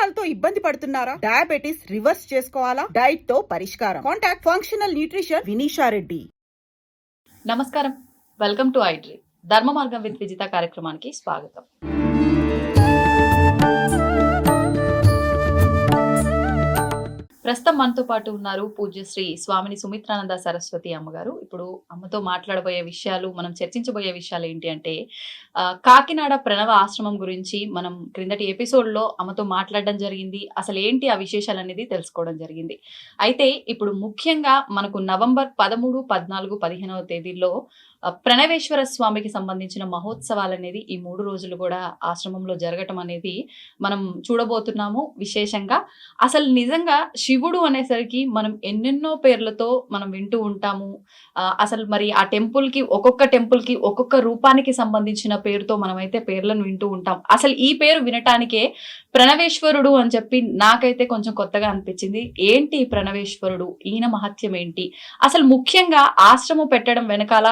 Cholesterol తో ఇబ్బంది పడుతున్నారా? డయాబెటిస్ రివర్స్ చేసుకోవాలా? డైట్ తో పరిష్కారం. Contact functional nutrition Vinisha Reddy. నమస్కారం, వెల్కమ్ టు ఐడ్రీ ధర్మ మార్గం విత్ విజిత కార్యక్రమానికి స్వాగతం. ప్రస్తుతం మనతో పాటు ఉన్నారు పూజ్యశ్రీ స్వామిని సుమిత్రానంద సరస్వతి అమ్మగారు. ఇప్పుడు అమ్మతో మాట్లాడబోయే విషయాలు, మనం చర్చించబోయే విషయాలు ఏంటి అంటే, కాకినాడ ప్రణవ ఆశ్రమం గురించి మనం క్రిందటి ఎపిసోడ్లో అమ్మతో మాట్లాడడం జరిగింది. అసలు ఏంటి ఆ విశేషాలు అనేది తెలుసుకోవడం జరిగింది. అయితే ఇప్పుడు ముఖ్యంగా మనకు నవంబర్ 13, 14, 15వ తేదీల్లో ప్రణవేశ్వర స్వామికి సంబంధించిన మహోత్సవాలు అనేది ఈ 3 రోజులు కూడా ఆశ్రమంలో జరగటం అనేది మనం చూడబోతున్నాము. విశేషంగా అసలు నిజంగా శివుడు అనేసరికి మనం ఎన్నెన్నో పేర్లతో మనం వింటూ ఉంటాము. అసలు మరి ఆ టెంపుల్కి, ఒక్కొక్క టెంపుల్కి ఒక్కొక్క రూపానికి సంబంధించిన పేరుతో మనమైతే పేర్లను వింటూ ఉంటాం. అసలు ఈ పేరు వినటానికే ప్రణవేశ్వరుడు అని చెప్పి నాకైతే కొంచెం కొత్తగా అనిపించింది. ఏంటి ప్రణవేశ్వరుడు, ఈయన మహత్యం ఏంటి, అసలు ముఖ్యంగా ఆశ్రమం పెట్టడం వెనకాల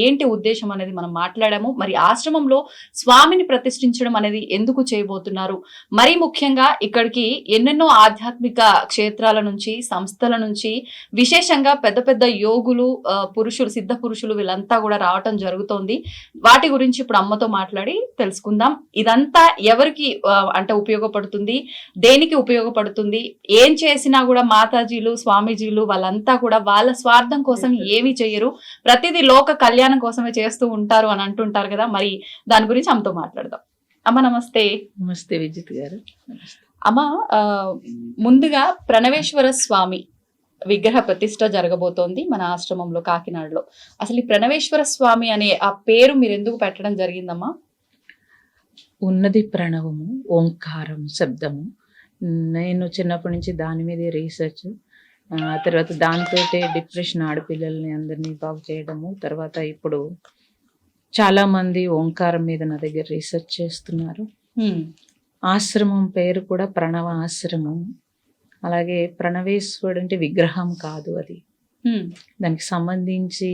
ఏంటి ఉద్దేశం అనేది మనం మాట్లాడాము. మరి ఆశ్రమంలో స్వామిని ప్రతిష్ఠించడం అనేది ఎందుకు చేయబోతున్నారు, మరి ముఖ్యంగా ఇక్కడికి ఎన్నెన్నో ఆధ్యాత్మిక క్షేత్రాల నుంచి, సంస్థల నుంచి, విశేషంగా పెద్ద పెద్ద యోగులు, పురుషులు, సిద్ధ పురుషులు వీళ్ళంతా కూడా రావటం జరుగుతోంది. వాటి గురించి ఇప్పుడు అమ్మతో మాట్లాడి తెలుసుకుందాం. ఇదంతా ఎవరికి అంటే ఉపయోగపడుతుంది, దేనికి ఉపయోగపడుతుంది, ఏం చేసినా కూడా మాతాజీలు, స్వామీజీలు వాళ్ళంతా కూడా వాళ్ళ స్వార్థం కోసం ఏమీ చెయ్యరు, ప్రతిదీ లోక కళ్యాణం కోసమే చేస్తూ ఉంటారు అని అంటుంటారు కదా. మరి దాని గురించి అమ్మతో మాట్లాడదాం. అమ్మ నమస్తే. నమస్తే విజిత్ గారు. అమ్మ, ముందుగా ప్రణవేశ్వర స్వామి విగ్రహ ప్రతిష్ట జరగబోతోంది మన ఆశ్రమంలో కాకినాడలో. అసలు ఈ ప్రణవేశ్వర స్వామి అనే ఆ పేరు మీరు ఎందుకు పెట్టడం జరిగిందమ్మా? ఉన్నది ప్రణవము, ఓంకారం, శబ్దము. నేను చిన్నప్పటి నుంచి దాని మీదే రీసెర్చ్, తర్వాత దాంతో డిప్రెషన్ ఆడపిల్లల్ని అందరినీ బాగు చేయడము, తర్వాత ఇప్పుడు చాలామంది ఓంకారం మీద నా దగ్గర రీసెర్చ్ చేస్తున్నారు. ఆశ్రమం పేరు కూడా ప్రణవ ఆశ్రమం. అలాగే ప్రణవేశ్వరుడు అంటే విగ్రహం కాదు, అది దానికి సంబంధించి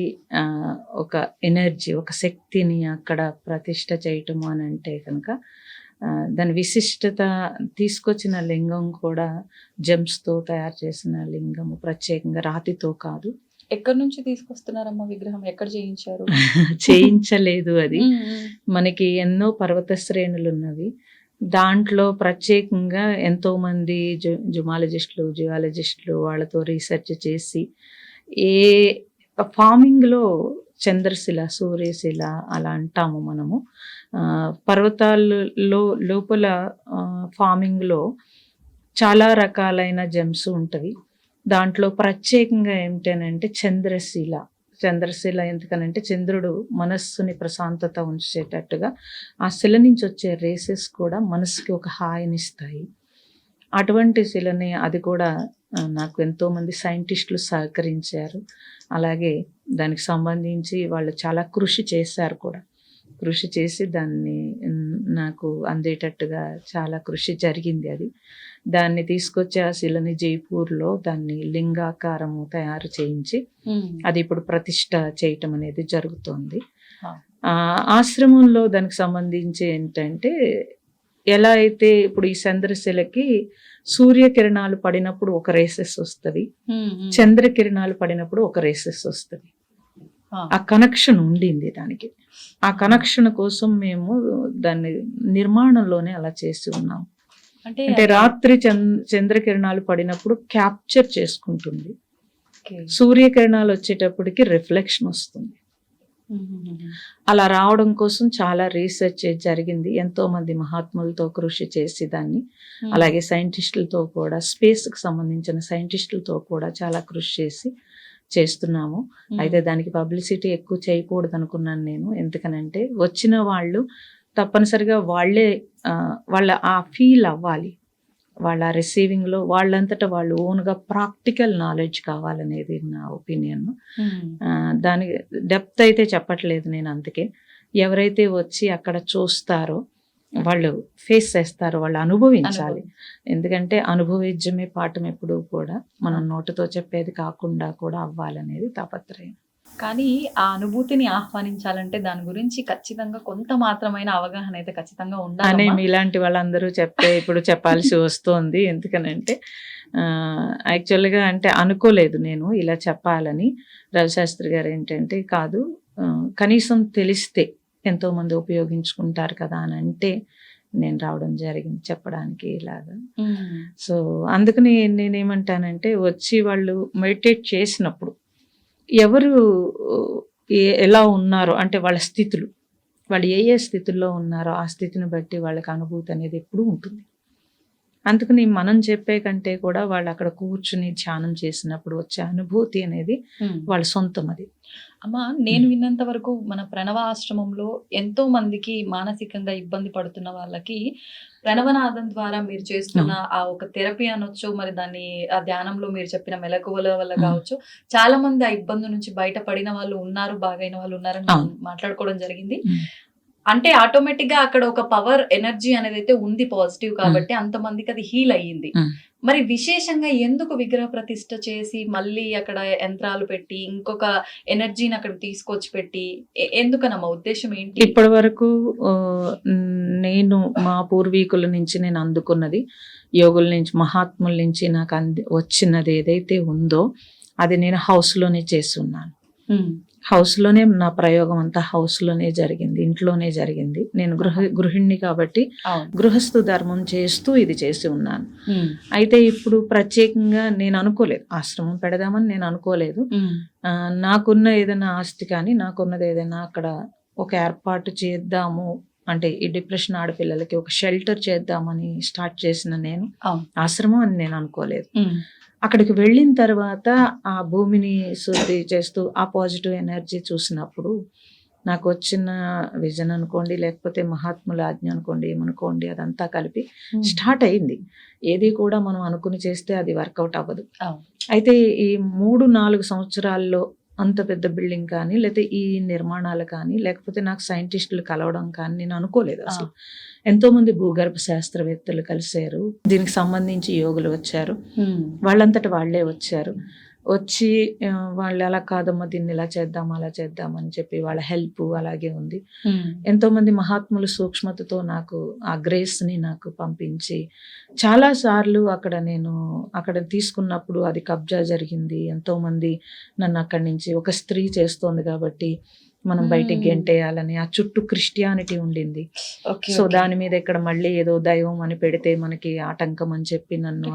ఒక ఎనర్జీ, ఒక శక్తిని అక్కడ ప్రతిష్ట చేయటము అని అంటే కనుక దాని విశిష్టత. తీసుకొచ్చిన లింగం కూడా జెమ్స్తో తయారు చేసిన లింగము, ప్రత్యేకంగా రాతితో కాదు. ఎక్కడి నుంచి తీసుకొస్తున్నారమ్మా విగ్రహం? ఎక్కడ చేయించారు? చేయించలేదు, అది మనకి ఎన్నో పర్వత శ్రేణులు ఉన్నవి. దాంట్లో ప్రత్యేకంగా ఎంతోమంది జుమాలజిస్టులు, జియాలజిస్టులు వాళ్ళతో రీసెర్చ్ చేసి, ఏ ఫార్మింగ్లో చంద్రశిల, సూర్యశిల అలా అంటాము మనము, పర్వతాల్లో లోపల ఫార్మింగ్లో చాలా రకాలైన జెమ్స్ ఉంటవి. దాంట్లో ప్రత్యేకంగా ఏమిటనంటే చంద్రశిల. చంద్రశిల ఎందుకనంటే చంద్రుడు మనస్సుని ప్రశాంతత ఉంచేటట్టుగా ఆ శిల నుంచి వచ్చే రేసెస్ కూడా మనసుకి ఒక హాయినిస్తాయి. అటువంటి శిలని, అది కూడా నాకు ఎంతోమంది సైంటిస్టులు సహకరించారు. అలాగే దానికి సంబంధించి వాళ్ళు చాలా కృషి చేశారు కూడా. కృషి చేసి దాన్ని నాకు అందేటట్టుగా చాలా కృషి జరిగింది. అది దాన్ని తీసుకొచ్చి ఆ శిలని జైపూర్లో దాన్ని లింగాకారము తయారు చేయించి అది ఇప్పుడు ప్రతిష్ట చేయటం అనేది జరుగుతోంది. ఆశ్రమంలో దానికి సంబంధించి ఏంటంటే, ఎలా అయితే ఇప్పుడు ఈ చంద్రశిలకి సూర్యకిరణాలు పడినప్పుడు ఒక రేసెస్ వస్తుంది, చంద్రకిరణాలు పడినప్పుడు ఒక రేసెస్ వస్తుంది. ఆ కనెక్షన్ ఉండింది దానికి. ఆ కనెక్షన్ కోసం మేము దాన్ని నిర్మాణంలోనే అలా చేసి ఉన్నాం. అంటే రాత్రి చంద్రకిరణాలు పడినప్పుడు క్యాప్చర్ చేసుకుంటుంది, సూర్యకిరణాలు వచ్చేటప్పటికి రిఫ్లెక్షన్ వస్తుంది. అలా రావడం కోసం చాలా రీసెర్చ్ జరిగింది. ఎంతో మంది మహాత్ములతో కృషి చేసి దాన్ని, అలాగే సైంటిస్టులతో కూడా, స్పేస్కి సంబంధించిన సైంటిస్టులతో కూడా చాలా కృషి చేసి చేస్తున్నాము. అయితే దానికి పబ్లిసిటీ ఎక్కువ చేయకూడదు అనుకున్నాను నేను. ఎందుకనంటే వచ్చిన వాళ్ళు తప్పనిసరిగా వాళ్ళ ఆ ఫీల్ అవ్వాలి, వాళ్ళ రిసీవింగ్లో వాళ్ళంతటా వాళ్ళు ఓన్గా ప్రాక్టికల్ నాలెడ్జ్ కావాలనేది నా ఒపీనియన్. దాని డెప్త్ అయితే చెప్పట్లేదు నేను. అందుకే ఎవరైతే వచ్చి అక్కడ చూస్తారో వాళ్ళు ఫేస్ చేస్తారు, వాళ్ళు అనుభవించాలి. ఎందుకంటే అనుభవించమే పాఠం ఎప్పుడు కూడా, మనం నోటితో చెప్పేది కాకుండా కూడా అవ్వాలనేది తాపత్రయం. కానీ ఆ అనుభూతిని ఆహ్వానించాలంటే దాని గురించి ఖచ్చితంగా కొంత మాత్రమైన అవగాహన అయితే ఖచ్చితంగా అనే ఉండాలి. మీలాంటి వాళ్ళందరూ చెప్తే ఇప్పుడు చెప్పాల్సి వస్తోంది. ఎందుకనంటే యాక్చువల్గా అంటే అనుకోలేదు నేను ఇలా చెప్పాలని. రవిశాస్త్రి గారు ఏంటంటే కాదు, కనీసం తెలిస్తే ఎంతోమంది ఉపయోగించుకుంటారు కదా అని అంటే నేను రావడం జరిగింది చెప్పడానికి ఇలాగా. సో అందుకని నేనేమంటానంటే వచ్చి వాళ్ళు మెడిటేట్ చేసినప్పుడు ఎవరు ఎలా ఉన్నారో అంటే వాళ్ళ స్థితులు, వాళ్ళు ఏ ఏ స్థితుల్లో ఉన్నారో ఆ స్థితిని బట్టి వాళ్ళకి అనుభూతి అనేది ఎప్పుడూ ఉంటుంది. అందుకని మనం చెప్పే కంటే కూడా వాళ్ళు అక్కడ కూర్చుని ధ్యానం చేసినప్పుడు వచ్చే అనుభూతి అనేది వాళ్ళ సొంతం. అది అమ్మా, నేను విన్నంత వరకు మన ప్రణవ ఆశ్రమంలో ఎంతో మందికి మానసికంగా ఇబ్బంది పడుతున్న వాళ్ళకి ప్రణవనాదం ద్వారా మీరు చేస్తున్న ఆ ఒక థెరపీ అనొచ్చు, మరి దాన్ని ఆ ధ్యానంలో మీరు చెప్పిన మెలకువల వల్ల కావచ్చు, చాలా మంది ఆ ఇబ్బంది నుంచి బయటపడిన వాళ్ళు ఉన్నారు, బాగైన వాళ్ళు ఉన్నారని మనం మాట్లాడుకోవడం జరిగింది. అంటే ఆటోమేటిక్ గా అక్కడ ఒక పవర్ ఎనర్జీ అనేది అయితే ఉంది పాజిటివ్, కాబట్టి అంతమందికి అది హీల్ అయ్యింది. మరి విశేషంగా ఎందుకు విగ్రహ ప్రతిష్ఠ చేసి మళ్ళీ అక్కడ యంత్రాలు పెట్టి ఇంకొక ఎనర్జీని అక్కడ తీసుకొచ్చి పెట్టి ఎందుకనమ్మా ఉద్దేశం ఏంటి? ఇప్పటి వరకు నేను మా పూర్వీకుల నుంచి నేను అందుకున్నది, యోగుల నుంచి, మహాత్ముల నుంచి నాకు వచ్చినది ఏదైతే ఉందో అది నేను హౌస్లోనే చేస్తున్నాను. హౌస్లోనే నా ప్రయోగం అంతా హౌస్లోనే జరిగింది, ఇంట్లోనే జరిగింది. నేను గృహిణి కాబట్టి గృహస్థు ధర్మం చేస్తూ ఇది చేసి ఉన్నాను. అయితే ఇప్పుడు ప్రత్యేకంగా నేను అనుకోలేదు ఆశ్రమం పెడదామని, నేను అనుకోలేదు. నాకున్న ఏదైనా ఆస్తి కానీ నాకున్నది ఏదైనా అక్కడ ఒక ఏర్పాటు చేద్దాము అంటే ఈ డిప్రెషన్ ఆడపిల్లలకి ఒక షెల్టర్ చేద్దామని స్టార్ట్ చేసిన నేను ఆశ్రమం అని నేను అనుకోలేదు. అక్కడికి వెళ్ళిన తర్వాత ఆ భూమిని శుద్ధి చేస్తూ ఆ పాజిటివ్ ఎనర్జీ చూసినప్పుడు నాకు వచ్చిన విజన్ అనుకోండి, లేకపోతే మహాత్ముల ఆజ్ఞ అనుకోండి, ఏమనుకోండి, అదంతా కలిపి స్టార్ట్ అయింది. ఏది కూడా మనం అనుకుని చేస్తే అది వర్కౌట్ అవ్వదు. అయితే ఈ 3-4 సంవత్సరాల్లో అంత పెద్ద బిల్డింగ్ కానీ, లేకపోతే ఈ నిర్మాణాలు కానీ, లేకపోతే నాకు సైంటిస్టులు కలవడం కానీ నేను అనుకోలేదు అసలు. ఎంతో మంది భూగర్భ శాస్త్రవేత్తలు కలిశారు, దీనికి సంబంధించి యోగులు వచ్చారు, వాళ్ళంతట వాళ్ళే వచ్చారు. వచ్చి వాళ్ళు అలా కాదమ్మా దీన్ని ఇలా చేద్దాం అలా చేద్దాం అని చెప్పి వాళ్ళ హెల్ప్ అలాగే ఉంది. ఎంతో మంది మహాత్ములు సూక్ష్మతతో నాకు ఆ గ్రేస్ని నాకు పంపించి చాలా సార్లు అక్కడ తీసుకున్నప్పుడు అది కబ్జా జరిగింది. ఎంతో మంది నన్ను అక్కడి నుంచి, ఒక స్త్రీ చేస్తోంది కాబట్టి మనం బయటికి గెంటేయాలని, ఆ చుట్టూ క్రిస్టియానిటీ ఉండింది. సో దాని మీద ఇక్కడ మళ్ళీ ఏదో దైవం అని పెడితే మనకి ఆటంకం అని చెప్పి నన్ను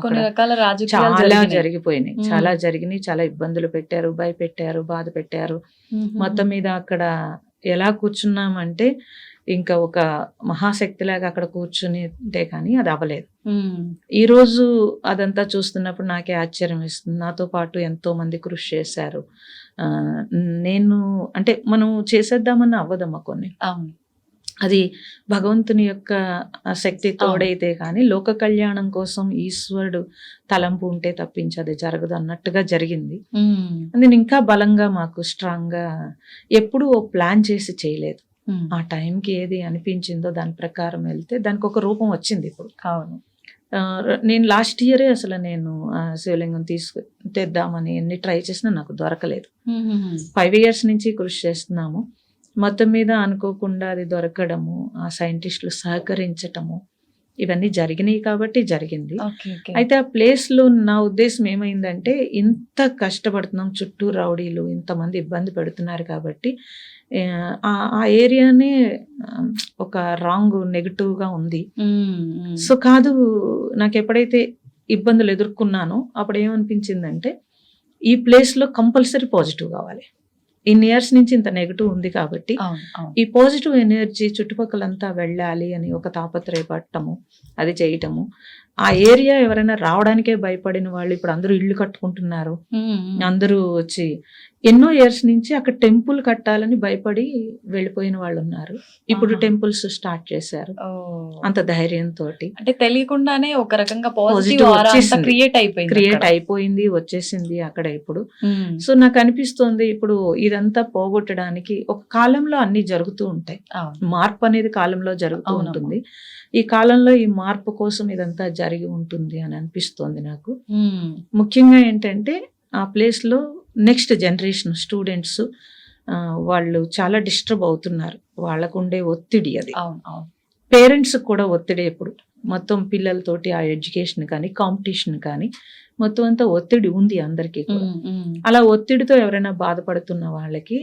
చాలా జరిగిపోయినాయి, చాలా జరిగినాయి, చాలా ఇబ్బందులు పెట్టారు, భయపెట్టారు, బాధ పెట్టారు. మొత్తం మీద అక్కడ ఎలా కూర్చున్నామంటే ఇంకా ఒక మహాశక్తిలాగా అక్కడ కూర్చునితే కానీ అది అవ్వలేదు. ఈ రోజు అదంతా చూస్తున్నప్పుడు నాకే ఆశ్చర్యం వేస్తుంది. నాతో పాటు ఎంతో మంది కృషి చేశారు. నేను అంటే మనం చేసేద్దామని అవ్వదమ్మా కొన్ని, అది భగవంతుని యొక్క శక్తి తోడైతే కానీ లోక కళ్యాణం కోసం ఈశ్వరుడు తలంపు ఉంటే తప్పించి అది జరగదు అన్నట్టుగా జరిగింది. నేను ఇంకా బలంగా మాకు స్ట్రాంగ్ గా ఎప్పుడూ ప్లాన్ చేసి చేయలేదు. ఆ టైంకి ఏది అనిపించిందో దాని ప్రకారం వెళ్తే దానికి ఒక రూపం వచ్చింది. ఇప్పుడు నేను లాస్ట్ ఇయరే అసలు నేను శివలింగం తెద్దామని ఎన్ని ట్రై చేసినా నాకు దొరకలేదు. 5 years నుంచి కృషి చేస్తున్నాము. మొత్తం మీద అనుకోకుండా అది దొరకడము, ఆ సైంటిస్టులు సహకరించటము, ఇవన్నీ జరిగినాయి కాబట్టి జరిగింది. అయితే ఆ ప్లేస్లో నా ఉద్దేశం ఏమైందంటే, ఇంత కష్టపడుతున్నాం, చుట్టూ రౌడీలు ఇంతమంది ఇబ్బంది పెడుతున్నారు కాబట్టి ఆ ఏరియానే ఒక రాంగ్ నెగిటివ్గా ఉంది. సో కాదు, నాకు ఎప్పుడైతే ఇబ్బందులు ఎదుర్కొన్నానో అప్పుడు ఏమనిపించిందంటే ఈ ప్లేస్లో కంపల్సరీ పాజిటివ్ కావాలి. ఇన్ని ఇయర్స్ నుంచి ఇంత నెగిటివ్ ఉంది కాబట్టి ఈ పాజిటివ్ ఎనర్జీ చుట్టుపక్కలంతా వెళ్ళాలి అని ఒక తాపత్రయపడటము, అది చేయటము. ఆ ఏరియా ఎవరైనా రావడానికే భయపడిన వాళ్ళు ఇప్పుడు అందరూ ఇళ్ళు కట్టుకుంటున్నారు. అందరూ వచ్చి ఎన్నో ఇయర్స్ నుంచి అక్కడ టెంపుల్ కట్టాలని భయపడి వెళ్ళిపోయిన వాళ్ళు ఉన్నారు. ఇప్పుడు టెంపుల్స్ స్టార్ట్ చేశారు అంత ధైర్యంతో. అంటే తెలియకుండానే ఒక రకంగా క్రియేట్ అయిపోయింది, వచ్చేసింది అక్కడ ఇప్పుడు. సో నాకు అనిపిస్తోంది ఇప్పుడు ఇదంతా పోగొట్టడానికి ఒక కాలంలో అన్ని జరుగుతూ ఉంటాయి. మార్పు అనేది కాలంలో జరుగుతూ ఉంటుంది. ఈ కాలంలో ఈ మార్పు కోసం ఇదంతా జరిగి ఉంటుంది అని అనిపిస్తోంది నాకు. ముఖ్యంగా ఏంటంటే ఆ ప్లేస్ లో నెక్స్ట్ జనరేషన్ స్టూడెంట్స్ వాళ్ళు చాలా డిస్టర్బ్ అవుతున్నారు. వాళ్ళకుండే ఒత్తిడి అది. అవును అవును. పేరెంట్స్ కూడా ఒత్తిడి ఎప్పుడు మొత్తం పిల్లలతోటి ఆ ఎడ్యుకేషన్ కానీ కాంపిటీషన్ కానీ మొత్తం అంతా ఒత్తిడి ఉంది అందరికీ కూడా. అలా ఒత్తిడితో ఎవరైనా బాధపడుతున్న వాళ్ళకి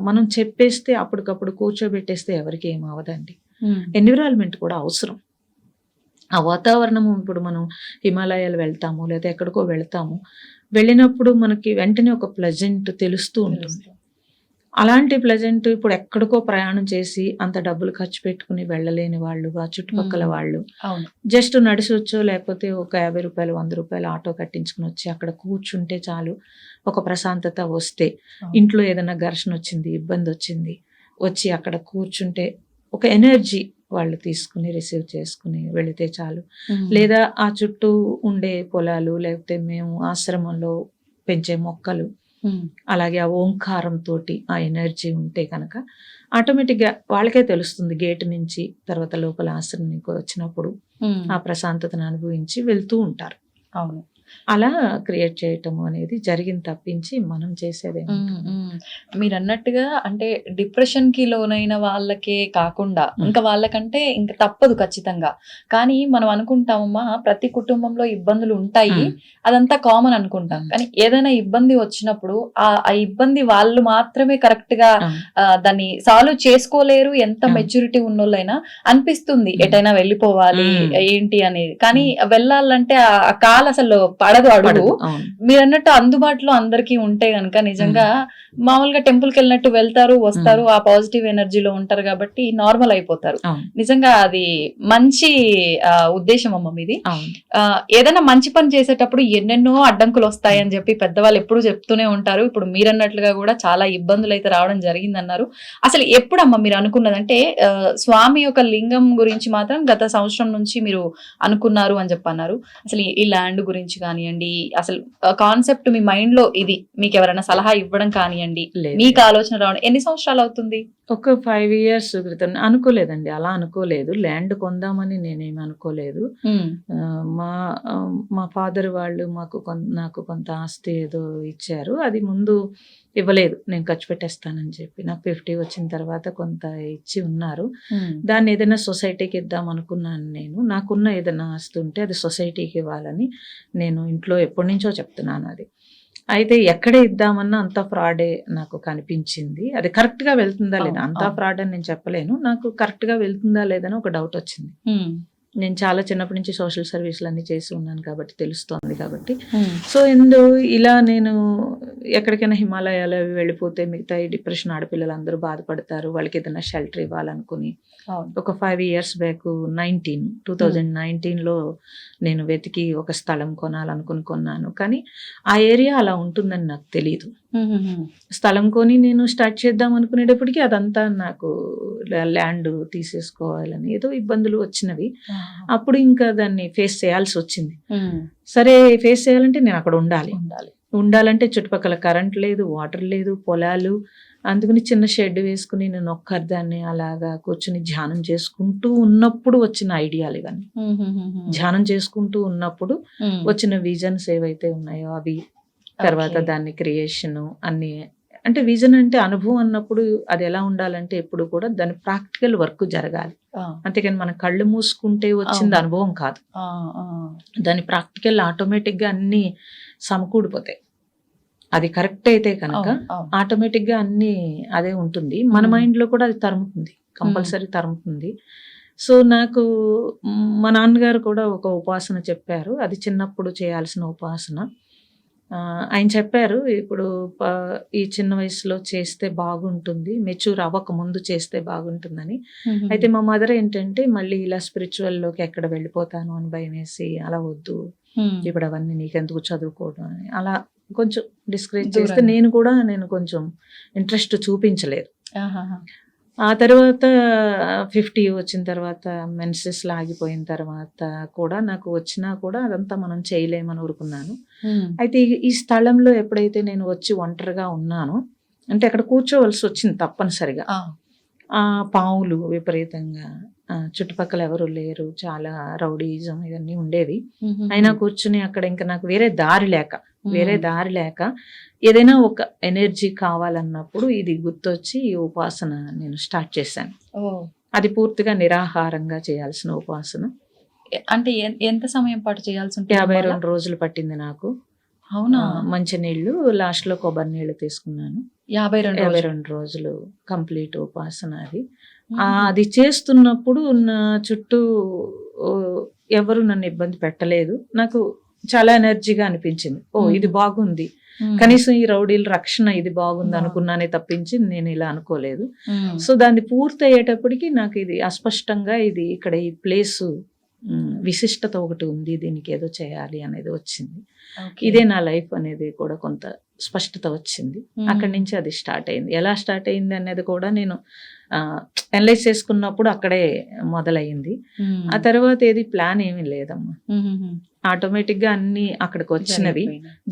మనం చెప్పేస్తే అప్పటికప్పుడు కూర్చోబెట్టేస్తే ఎవరికి ఏం అవదండి. ఎన్విరాన్మెంట్ కూడా అవసరం. ఆ వాతావరణం ఇప్పుడు మనం హిమాలయాలు వెళ్తాము లేదా ఎక్కడికో వెళ్తాము, వెళ్ళినప్పుడు మనకి వెంటనే ఒక ప్లెజెంట్ తెలుస్తూ ఉంటుంది. అలాంటి ప్లెజెంట్ ఇప్పుడు ఎక్కడికో ప్రయాణం చేసి అంత డబ్బులు ఖర్చు పెట్టుకుని వెళ్ళలేని వాళ్ళు, ఆ చుట్టుపక్కల వాళ్ళు జస్ట్ నడిచి వచ్చో లేకపోతే ఒక 50 రూపాయలు 100 రూపాయలు ఆటో కట్టించుకుని వచ్చి అక్కడ కూర్చుంటే చాలు, ఒక ప్రశాంతత వస్తే. ఇంట్లో ఏదైనా ఘర్షణ వచ్చింది, ఇబ్బంది వచ్చింది, వచ్చి అక్కడ కూర్చుంటే ఒక ఎనర్జీ వాళ్ళు తీసుకుని రిసీవ్ చేసుకుని వెళితే చాలు. లేదా ఆ చుట్టూ ఉండే పొలాలు లేకపోతే మేము ఆశ్రమంలో పెంచే మొక్కలు, అలాగే ఆ ఓంకారం తోటి ఆ ఎనర్జీ ఉంటే కనుక ఆటోమేటిక్గా వాళ్ళకే తెలుస్తుంది. గేటు నుంచి తర్వాత లోపల ఆశ్రమానికి వచ్చినప్పుడు ఆ ప్రశాంతతను అనుభవించి వెళ్తూ ఉంటారు. అవును. అలా క్రియేట్ చేయటం అనేది జరిగింది తప్పించి మనం చేసేదే. మీరు అన్నట్టుగా అంటే డిప్రెషన్ కి లోనైన వాళ్ళకే కాకుండా ఇంకా వాళ్ళకంటే ఇంకా తప్పదు ఖచ్చితంగా. కానీ మనం అనుకుంటామమ్మా ప్రతి కుటుంబంలో ఇబ్బందులు ఉంటాయి, అదంతా కామన్ అనుకుంటాం. కానీ ఏదైనా ఇబ్బంది వచ్చినప్పుడు ఆ ఇబ్బంది వాళ్ళు మాత్రమే కరెక్ట్ గా దాన్ని సాల్వ్ చేసుకోలేరు. ఎంత మెచ్యూరిటీ ఉన్నోళ్ళైనా అనిపిస్తుంది ఎటైనా వెళ్ళిపోవాలి ఏంటి అనేది, కానీ వెళ్ళాలంటే ఆ కాల్ అసలు పడదు అడుగు. మీరు అన్నట్టు అందుబాటులో అందరికీ ఉంటే గనక నిజంగా మామూలుగా టెంపుల్ కి వెళ్ళినట్టు వెళ్తారు వస్తారు, ఆ పాజిటివ్ ఎనర్జీలో ఉంటారు కాబట్టి నార్మల్ అయిపోతారు. నిజంగా అది మంచి ఉద్దేశం అమ్మ మీది. ఏదైనా మంచి పని చేసేటప్పుడు ఎన్నెన్నో అడ్డంకులు వస్తాయి అని చెప్పి పెద్దవాళ్ళు ఎప్పుడు చెప్తూనే ఉంటారు. ఇప్పుడు మీరన్నట్లుగా కూడా చాలా ఇబ్బందులు అయితే రావడం జరిగిందన్నారు. అసలు ఎప్పుడమ్మా మీరు అనుకున్నదంటే స్వామి యొక్క లింగం గురించి మాత్రం గత సంవత్సరం నుంచి మీరు అనుకున్నారు అని చెప్పన్నారు. అసలు ఈ ల్యాండ్ గురించి కానివ్వండి, అసలు కాన్సెప్ట్ మీ మైండ్ లో ఇది మీకు ఎవరైనా సలహా ఇవ్వడం కానివ్వండి, మీకు ఆలోచన రావడం ఎన్ని సంవత్సరాలు అవుతుంది? ఒక 5 years క్రితం. అనుకోలేదండి, అలా అనుకోలేదు. ల్యాండ్ కొందామని నేనేమి అనుకోలేదు. మా ఫాదర్ వాళ్ళు నాకు కొంత ఆస్తి ఏదో ఇచ్చారు, అది ముందు ఇవ్వలేదు, నేను ఖర్చు పెట్టేస్తానని చెప్పి. నాకు 50 వచ్చిన తర్వాత కొంత ఇచ్చి ఉన్నారు. దాన్ని ఏదైనా సొసైటీకి ఇద్దాం అనుకున్నాను. నాకున్న ఏదైనా ఆస్తి ఉంటే అది సొసైటీకి ఇవ్వాలని నేను ఇంట్లో ఎప్పటి నుంచో చెప్తున్నాను. అది అయితే ఎక్కడ ఇద్దామన్నా అంతా ఫ్రాడే నాకు కనిపించింది. అది కరెక్ట్ గా వెళ్తుందా లేదా, అంతా ఫ్రాడ్ అని నేను చెప్పలేను, నాకు కరెక్ట్ గా వెళ్తుందా లేదని ఒక డౌట్ వచ్చింది. నేను చాలా చిన్నప్పటి నుంచి సోషల్ సర్వీసులు అన్ని చేసి ఉన్నాను కాబట్టి తెలుస్తోంది కాబట్టి. సో ఇలా నేను ఎక్కడికైనా హిమాలయాలు వెళ్ళిపోతే మిగతా ఈ డిప్రెషన్ ఆడపిల్లలు అందరూ బాధపడతారు, వాళ్ళకి ఏదైనా షెల్టర్ ఇవ్వాలనుకుని ఒక 5 years బ్యాక్ 2019లో నేను వెతికి ఒక స్థలం కొనాలనుకున్నాను. కానీ ఆ ఏరియా అలా ఉంటుందని నాకు తెలియదు. స్థలం కొని నేను స్టార్ట్ చేద్దాం అనుకునేటప్పటికి అదంతా నాకు ల్యాండ్ తీసేసుకోవాలని ఏదో ఇబ్బందులు వచ్చినవి. అప్పుడు ఇంకా దాన్ని ఫేస్ చేయాల్సి వచ్చింది. సరే, ఫేస్ చేయాలంటే నేను అక్కడ ఉండాలంటే చుట్టుపక్కల కరెంట్ లేదు, వాటర్ లేదు, పొలాలు. అందుకని చిన్న షెడ్ వేసుకుని నేను ఒక్కరిదాన్ని అలాగా కూర్చుని ధ్యానం చేసుకుంటూ ఉన్నప్పుడు వచ్చిన ఐడియాలు ఇవన్నీ. ధ్యానం చేసుకుంటూ ఉన్నప్పుడు వచ్చిన విజన్స్ ఏవైతే ఉన్నాయో అవి, తర్వాత దాన్ని క్రియేషన్ అన్ని. అంటే విజన్ అంటే అనుభవం అన్నప్పుడు అది ఎలా ఉండాలంటే ఎప్పుడు కూడా దాని ప్రాక్టికల్ వర్క్ జరగాలి. అంతేకాని మన కళ్ళు మూసుకుంటే వచ్చింది అనుభవం కాదు. దాని ప్రాక్టికల్ ఆటోమేటిక్ గా అన్ని సమకూడిపోతాయి. అది కరెక్ట్ అయితే కనుక ఆటోమేటిక్ గా అన్ని అదే ఉంటుంది. మన మైండ్ లో కూడా అది తరుముతుంది, కంపల్సరీ తరుముతుంది. సో నాకు మా నాన్నగారు కూడా ఒక ఉపాసన చెప్పారు, అది చిన్నప్పుడు చేయాల్సిన ఉపాసన. ఆయన చెప్పారు, ఇప్పుడు ఈ చిన్న వయసులో చేస్తే బాగుంటుంది, మెచ్యూర్ అవ్వక ముందు చేస్తే బాగుంటుందని. అయితే మా మదర్ ఏంటంటే మళ్ళీ ఇలా స్పిరిచువల్ లోకి ఎక్కడ వెళ్ళిపోతాను అని భయం వేసి, అలా వద్దు ఇప్పుడు అవన్నీ నీకెందుకు చదువుకోవడం అని అలా కొంచెం డిస్కరేజ్ చేస్తే నేను కొంచెం ఇంట్రెస్ట్ చూపించలేదు. ఆ తర్వాత 50 వచ్చిన తర్వాత మెన్సెస్ లాగిపోయిన తర్వాత కూడా నాకు వచ్చినా కూడా అదంతా మనం చేయలేమని ఊరుకున్నాను. అయితే ఈ స్థలంలో ఎప్పుడైతే నేను వచ్చి ఒంటరిగా ఉన్నానో, అంటే అక్కడ కూర్చోవలసి వచ్చింది తప్పనిసరిగా. పావులు విపరీతంగా, చుట్టుపక్కల ఎవరు లేరు, చాలా రౌడీజం ఇవన్నీ ఉండేవి. అయినా కూర్చుని అక్కడ ఇంకా నాకు వేరే దారి లేక వేరే దారి లేక ఏదైనా ఒక ఎనర్జీ కావాలన్నప్పుడు ఇది గుర్తొచ్చి ఈ ఉపాసన నేను స్టార్ట్ చేశాను. అది పూర్తిగా నిరాహారంగా చేయాల్సిన ఉపాసన. అంటే ఎంత సమయం పాటు చేయాల్సి ఉంటుంది? 52 రోజులు పట్టింది నాకు. అవునా? మంచి నీళ్లు, లాస్ట్ లో కొబ్బరి నీళ్లు తీసుకున్నాను. 52 రోజులు కంప్లీట్ ఉపాసన అది. అది చేస్తున్నప్పుడు నా చుట్టూ ఎవరు నన్ను ఇబ్బంది పెట్టలేదు. నాకు చాలా ఎనర్జీగా అనిపించింది. ఇది బాగుంది, కనీసం ఈ రౌడీల రక్షణ ఇది బాగుంది అనుకున్నానే తప్పించి నేను ఇలా అనుకోలేదు. సో దాన్ని పూర్తి అయ్యేటప్పటికి నాకు ఇది అస్పష్టంగా ఇది ఇక్కడ ఈ ప్లేసు విశిష్టత ఒకటి ఉంది, దీనికి ఏదో చేయాలి అనేది వచ్చింది. ఇదే నా లైఫ్ అనేది కూడా కొంత స్పష్టత వచ్చింది. అక్కడి నుంచి అది స్టార్ట్ అయింది. ఎలా స్టార్ట్ అయింది అనేది కూడా నేను అనలైజ్ చేసుకున్నప్పుడు అక్కడే మొదలయ్యింది. ఆ తర్వాత ఏది ప్లాన్ ఏమీ లేదమ్మా, ఆటోమేటిక్ గా అన్ని అక్కడికి వచ్చినవి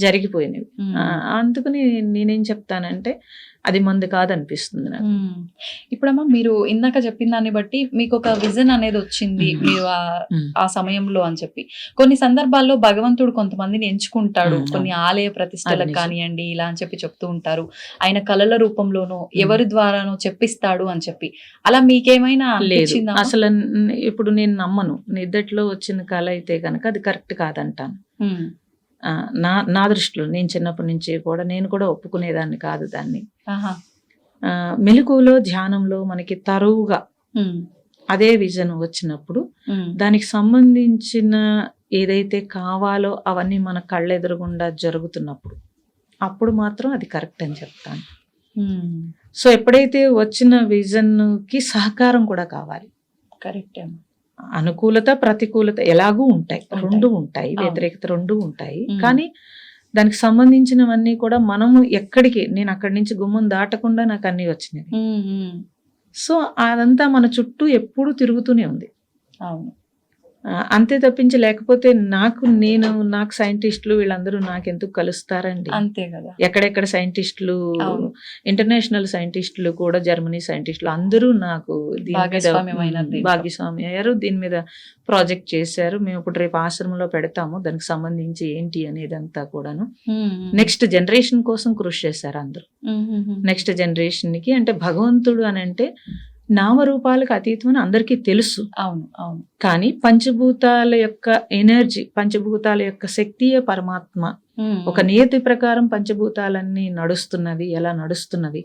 జరిగిపోయినవి. అందుకని నేనేం చెప్తానంటే అది మందు కాదనిపిస్తుంది నాకు. ఇప్పుడమ్మా మీరు ఇందాక చెప్పిన దాన్ని బట్టి మీకు ఒక విజన్ అనేది వచ్చింది మీరు ఆ సమయంలో అని చెప్పి. కొన్ని సందర్భాల్లో భగవంతుడు కొంతమందిని ఎంచుకుంటాడు, కొన్ని ఆలయ ప్రతిష్టలకు కానివ్వండి ఇలా అని చెప్పి చెప్తూ ఉంటారు. ఆయన కళల రూపంలోనో ఎవరి ద్వారానో చెప్పిస్తాడు అని చెప్పి. అలా మీకేమైనా లేదు అసలు. ఇప్పుడు నేను నమ్మను, నిద్దట్లో వచ్చిన కళ అయితే కనుక అది కరెక్ట్ కాదంటాను. నా దృష్టిలో నేను చిన్నప్పటి నుంచి కూడా నేను కూడా ఒప్పుకునేదాన్ని కాదు దాన్ని. మెలకువలో ధ్యానంలో మనకి తరువుగా అదే విజన్ వచ్చినప్పుడు దానికి సంబంధించిన ఏదైతే కావాలో అవన్నీ మన కళ్ళెదురుగుండా జరుగుతున్నప్పుడు అప్పుడు మాత్రం అది కరెక్ట్ అని చెప్తాను. సో ఎప్పుడైతే వచ్చిన విజన్ కి సహకారం కూడా కావాలి. కరెక్ట్. అనుకూలత ప్రతికూలత ఎలాగూ ఉంటాయి, రెండు ఉంటాయి, వ్యతిరేకత రెండు ఉంటాయి. కానీ దానికి సంబంధించినవన్నీ కూడా మనము నేను అక్కడి నుంచి గుమ్మం దాటకుండా నాకు అన్ని వచ్చినాయి. సో అదంతా మన చుట్టూ ఎప్పుడు తిరుగుతూనే ఉంది. అవును, అంతే తప్పించి లేకపోతే నాకు సైంటిస్టులు వీళ్ళందరూ నాకెందుకు కలుస్తారండి? అంతే కదా. ఎక్కడెక్కడ సైంటిస్టులు, ఇంటర్నేషనల్ సైంటిస్టులు కూడా, జర్మనీ సైంటిస్టులు అందరూ నాకు భాగస్వామి అయ్యారు, దీని మీద ప్రాజెక్ట్ చేశారు. మేము ఇప్పుడు రేపు ఆశ్రమంలో పెడతాము, దానికి సంబంధించి ఏంటి అనేది అంతా కూడాను నెక్స్ట్ జనరేషన్ కోసం కృషి చేశారు అందరూ. నెక్స్ట్ జనరేషన్ కి అంటే భగవంతుడు అని అంటే నామరూపాలకు అతీతం అని అందరికీ తెలుసు. అవును అవును. కానీ పంచభూతాల యొక్క ఎనర్జీ, పంచభూతాల యొక్క శక్తియే పరమాత్మ. ఒక నియతి ప్రకారం పంచభూతాలన్నీ నడుస్తున్నవి. ఎలా నడుస్తున్నవి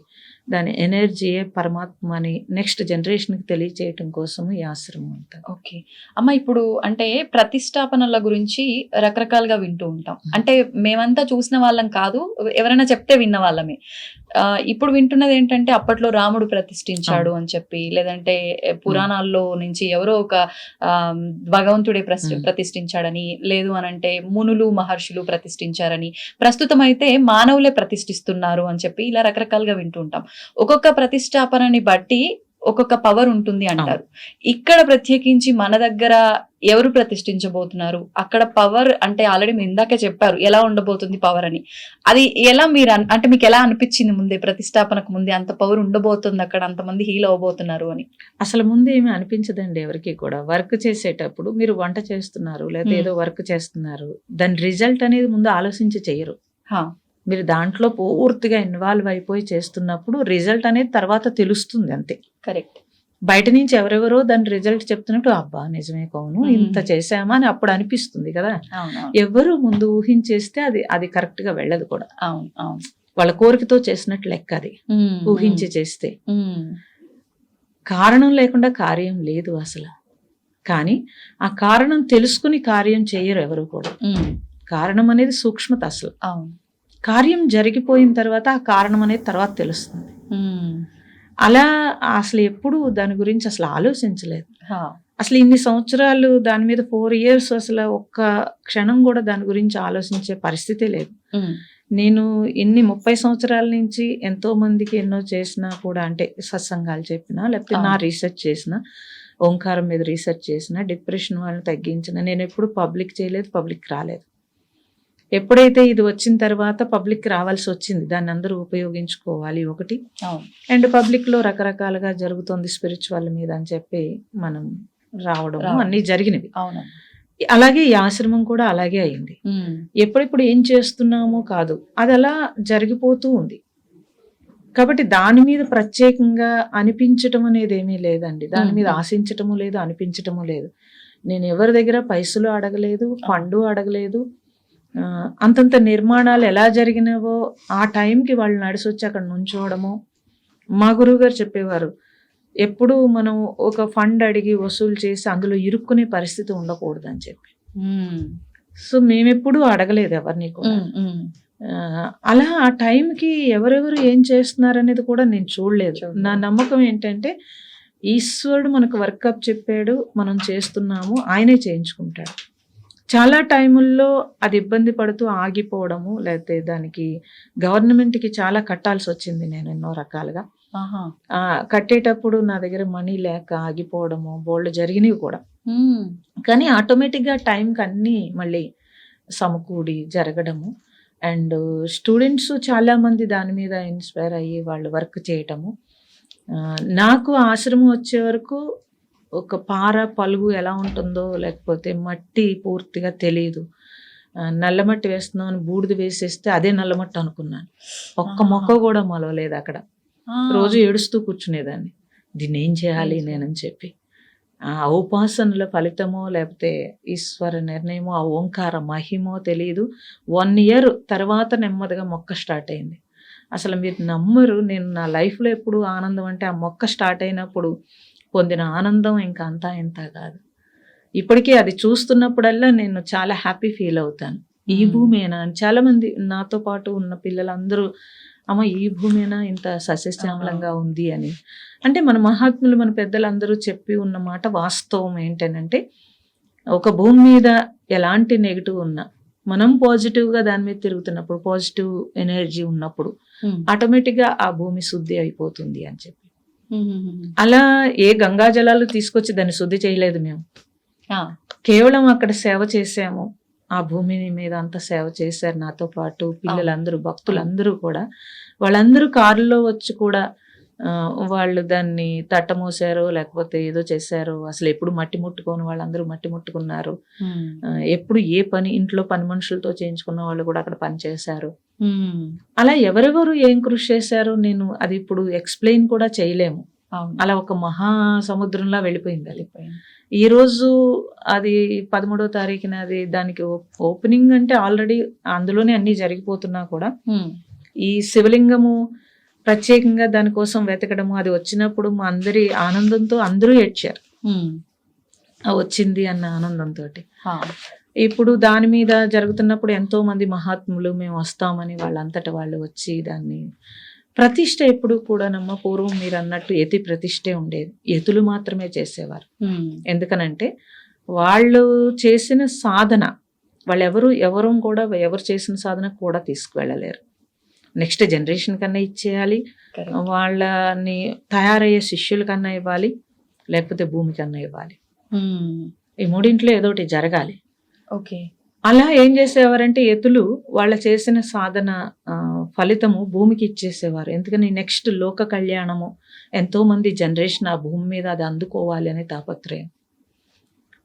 దాని ఎనర్జీయే పరమాత్మ అని నెక్స్ట్ జనరేషన్ కి తెలియచేయటం కోసం ఈ ఆశ్రమం అంతా. ఓకే అమ్మ, ఇప్పుడు అంటే ప్రతిష్టాపనల గురించి రకరకాలుగా వింటూ ఉంటాం. అంటే మేమంతా చూసిన వాళ్ళం కాదు, ఎవరైనా చెప్తే విన్న వాళ్ళమే. ఇప్పుడు వింటున్నది ఏంటంటే అప్పట్లో రాముడు ప్రతిష్ఠించాడు అని చెప్పి, లేదంటే పురాణాల్లో నుంచి ఎవరో ఒక భగవంతుడే ప్రతిష్ఠించాడని, లేదు అనంటే మునులు మహర్షులు ప్రతిష్ఠించారని, ప్రస్తుతం అయితే మానవులే ప్రతిష్ఠిస్తున్నారు అని చెప్పి ఇలా రకరకాలుగా వింటూ ఉంటాం. ఒక్కొక్క ప్రతిష్టాపనని బట్టి ఒక్కొక్క పవర్ ఉంటుంది అంటారు. ఇక్కడ ప్రత్యేకించి మన దగ్గర ఎవరు ప్రతిష్ఠించబోతున్నారు, అక్కడ పవర్ అంటే ఆల్రెడీ మీరు ఇందాకే చెప్పారు ఎలా ఉండబోతుంది పవర్ అని. అది ఎలా మీరు అంటే మీకు ఎలా అనిపించింది ముందే, ప్రతిష్టాపనకు ముందే అంత పవర్ ఉండబోతుంది అక్కడ, అంతమంది హీల్ అవ్వబోతున్నారు అని? అసలు ముందు ఏమీ అనిపించదండి ఎవరికి కూడా. వర్క్ చేసేటప్పుడు మీరు వంట చేస్తున్నారు లేదా ఏదో వర్క్ చేస్తున్నారు, దాని రిజల్ట్ అనేది ముందు ఆలోచించి చేయరు. మీరు దాంట్లో పూర్తిగా ఇన్వాల్వ్ అయిపోయి చేస్తున్నప్పుడు రిజల్ట్ అనేది తర్వాత తెలుస్తుంది అంతే. కరెక్ట్. బయట నుంచి ఎవరెవరో దాని రిజల్ట్ చెప్తున్నట్టు అబ్బా నిజమే కౌను ఇంత చేసామా అని అప్పుడు అనిపిస్తుంది కదా. ఎవరు ముందు ఊహించేస్తే అది కరెక్ట్ గా వెళ్ళదు కూడా. వాళ్ళ కోరికతో చేసినట్టు లెక్క అది. ఊహించి చేస్తే కారణం లేకుండా కార్యం లేదు అసలు. కానీ ఆ కారణం తెలుసుకుని కార్యం చేయరు ఎవరు కూడా. కారణం అనేది సూక్ష్మత అసలు. కార్యం జరిగిపోయిన తర్వాత ఆ కారణం అనేది తర్వాత తెలుస్తుంది. అలా అసలు ఎప్పుడు దాని గురించి అసలు ఆలోచించలేదు. అసలు ఇన్ని సంవత్సరాలు దాని మీద 4 years అసలు ఒక్క క్షణం కూడా దాని గురించి ఆలోచించే పరిస్థితి లేదు. నేను 30 సంవత్సరాల నుంచి ఎంతో మందికి ఎన్నో చేసినా కూడా, అంటే సత్సంగాలు చెప్పినా లేకపోతే నా రీసెర్చ్ చేసిన, ఓంకారం మీద రీసెర్చ్ చేసిన, డిప్రెషన్ వాళ్ళని తగ్గించిన, నేను ఎప్పుడు పబ్లిక్ చేయలేదు, పబ్లిక్ రాలేదు. ఎప్పుడైతే ఇది వచ్చిన తర్వాత పబ్లిక్ రావాల్సి వచ్చింది, దాన్ని అందరూ ఉపయోగించుకోవాలి ఒకటి. అండ్ పబ్లిక్ లో రకరకాలుగా జరుగుతుంది స్పిరిచువల్ మీద అని చెప్పి మనం రావడం అన్ని జరిగినవి. అలాగే ఈ ఆశ్రమం కూడా అలాగే అయింది. ఎప్పుడెప్పుడు ఏం చేస్తున్నామో కాదు, అది అలా జరిగిపోతూ ఉంది. కాబట్టి దాని మీద ప్రత్యేకంగా అనిపించటం అనేది ఏమీ లేదండి. దాని మీద ఆశించటము లేదు, అనిపించటము లేదు. నేను ఎవరి దగ్గర పైసలు అడగలేదు, ఫండు అడగలేదు. అంతంత నిర్మాణాలు ఎలా జరిగినవో ఆ టైంకి వాళ్ళు నడిచి వచ్చి అక్కడ నుంచోవడము. మా గురువు గారు చెప్పేవారు, ఎప్పుడు మనం ఒక ఫండ్ అడిగి వసూలు చేసి అందులో ఇరుక్కునే పరిస్థితి ఉండకూడదు అని చెప్పి. సో మేమెప్పుడు అడగలేదు ఎవరిని కూడా. అలా ఆ టైంకి ఎవరెవరు ఏం చేస్తున్నారు అనేది కూడా నేను చూడలేదు. నా నమ్మకం ఏంటంటే ఈశ్వరుడు మనకు వర్కప్ చెప్పాడు, మనం చేస్తున్నాము, ఆయనే చేయించుకుంటాడు. చాలా టైముల్లో అది ఇబ్బంది పడుతూ ఆగిపోవడము, లేకపోతే దానికి గవర్నమెంట్కి చాలా కట్టాల్సి వచ్చింది నేను ఎన్నో రకాలుగా. కట్టేటప్పుడు నా దగ్గర మనీ లేక ఆగిపోవడము బోల్డ్ జరిగినవి కూడా. కానీ ఆటోమేటిక్గా టైంకి అన్నీ మళ్ళీ సమకూడి జరగడము. అండ్ స్టూడెంట్స్ చాలామంది దాని మీద ఇన్స్పైర్ అయ్యి వాళ్ళు వర్క్ చేయటము. నాకు ఆశ్రమం వచ్చే వరకు ఒక పార పలుగు ఎలా ఉంటుందో, లేకపోతే మట్టి పూర్తిగా తెలియదు. నల్లమట్టి వేస్తున్నాం అని బూడిద వేసేస్తే అదే నల్లమట్టి అనుకున్నాను. ఒక్క మొక్క కూడా మొలవలేదు అక్కడ. రోజు ఏడుస్తూ కూర్చునేదాన్ని, దీన్ని ఏం చేయాలి నేనని చెప్పి. ఆ ఉపాసనల ఫలితమో లేకపోతే ఈశ్వర నిర్ణయమో, ఆ ఓంకార మహిమో తెలియదు. 1 year తర్వాత నెమ్మదిగా మొక్క స్టార్ట్ అయింది. అసలు మీరు నమ్మరు, నేను నా లైఫ్లో ఎప్పుడు ఆనందం అంటే ఆ మొక్క స్టార్ట్ అయినప్పుడు పొందిన ఆనందం ఇంకా అంతా ఇంత కాదు. ఇప్పటికీ అది చూస్తున్నప్పుడల్లా నేను చాలా హ్యాపీ ఫీల్ అవుతాను. ఈ భూమేనా అని చాలామంది నాతో పాటు ఉన్న పిల్లలందరూ, అమ్మ ఈ భూమేనా ఇంత సస్యశ్యామలంగా ఉంది అని. అంటే మన మహాత్ములు, మన పెద్దలందరూ చెప్పి ఉన్న మాట వాస్తవం. ఏంటనంటే ఒక భూమి మీద ఎలాంటి నెగిటివ్ ఉన్నా మనం పాజిటివ్గా దాని మీద తిరుగుతున్నప్పుడు, పాజిటివ్ ఎనర్జీ ఉన్నప్పుడు ఆటోమేటిక్గా ఆ భూమి శుద్ధి అయిపోతుంది అని చెప్పి. అలా ఏ గంగా జలాలు తీసుకొచ్చి దాన్ని శుద్ధి చేయలేదు మేము. కేవలం అక్కడ సేవ చేసాము. ఆ భూమిని మీద అంతా సేవ చేశారు నాతో పాటు పిల్లలందరూ, భక్తులందరూ కూడా. వాళ్ళందరూ కారులో వచ్చి కూడా వాళ్ళు దాన్ని తట్టమోసారో లేకపోతే ఏదో చేశారో. అసలు ఎప్పుడు మట్టి ముట్టుకోని వాళ్ళందరూ మట్టి ముట్టుకున్నారు. ఎప్పుడు ఏ పని ఇంట్లో పని మనుషులతో చేయించుకున్న వాళ్ళు కూడా అక్కడ పని చేశారు. అలా ఎవరెవరు ఏం కృషి చేశారో నేను అది ఇప్పుడు ఎక్స్ప్లెయిన్ కూడా చేయలేము. అలా ఒక మహా సముద్రంలా వెళ్ళిపోయింది అది. ఈ రోజు అది 13వ తారీఖున అది దానికి ఓపెనింగ్ అంటే ఆల్రెడీ అందులోనే అన్ని జరిగిపోతున్నా కూడా ఈ శివలింగము ప్రత్యేకంగా దానికోసం వెతకడము, అది వచ్చినప్పుడు మా అందరి ఆనందంతో అందరూ ఏడ్చారు వచ్చింది అన్న ఆనందంతో. ఇప్పుడు దాని మీద జరుగుతున్నప్పుడు ఎంతో మంది మహాత్ములు మేము వస్తామని వాళ్ళంతట వాళ్ళు వచ్చి దాన్ని ప్రతిష్ట ఎప్పుడు కూడా పూర్వం మీరు అన్నట్టు యతి ప్రతిష్టే ఉండేది. యతులు మాత్రమే చేసేవారు. ఎందుకనంటే వాళ్ళు చేసిన సాధన, ఎవరు కూడా ఎవరు చేసిన సాధన కూడా తీసుకువెళ్ళలేరు. నెక్స్ట్ జనరేషన్ కన్నా ఇచ్చేయాలి, వాళ్ళని తయారయ్యే శిష్యుల కన్నా ఇవ్వాలి, లేకపోతే భూమి కన్నా ఇవ్వాలి. ఈ మూడింట్లో ఏదో ఒకటి జరగాలి. ఓకే. అలా ఏం చేసేవారంటే యతులు వాళ్ళ చేసిన సాధన ఫలితము భూమికి ఇచ్చేసేవారు. ఎందుకని నెక్స్ట్ లోక కళ్యాణము, ఎంతో మంది జనరేషన్ ఆ భూమి మీద అది అందుకోవాలి అనే తాపత్రయం.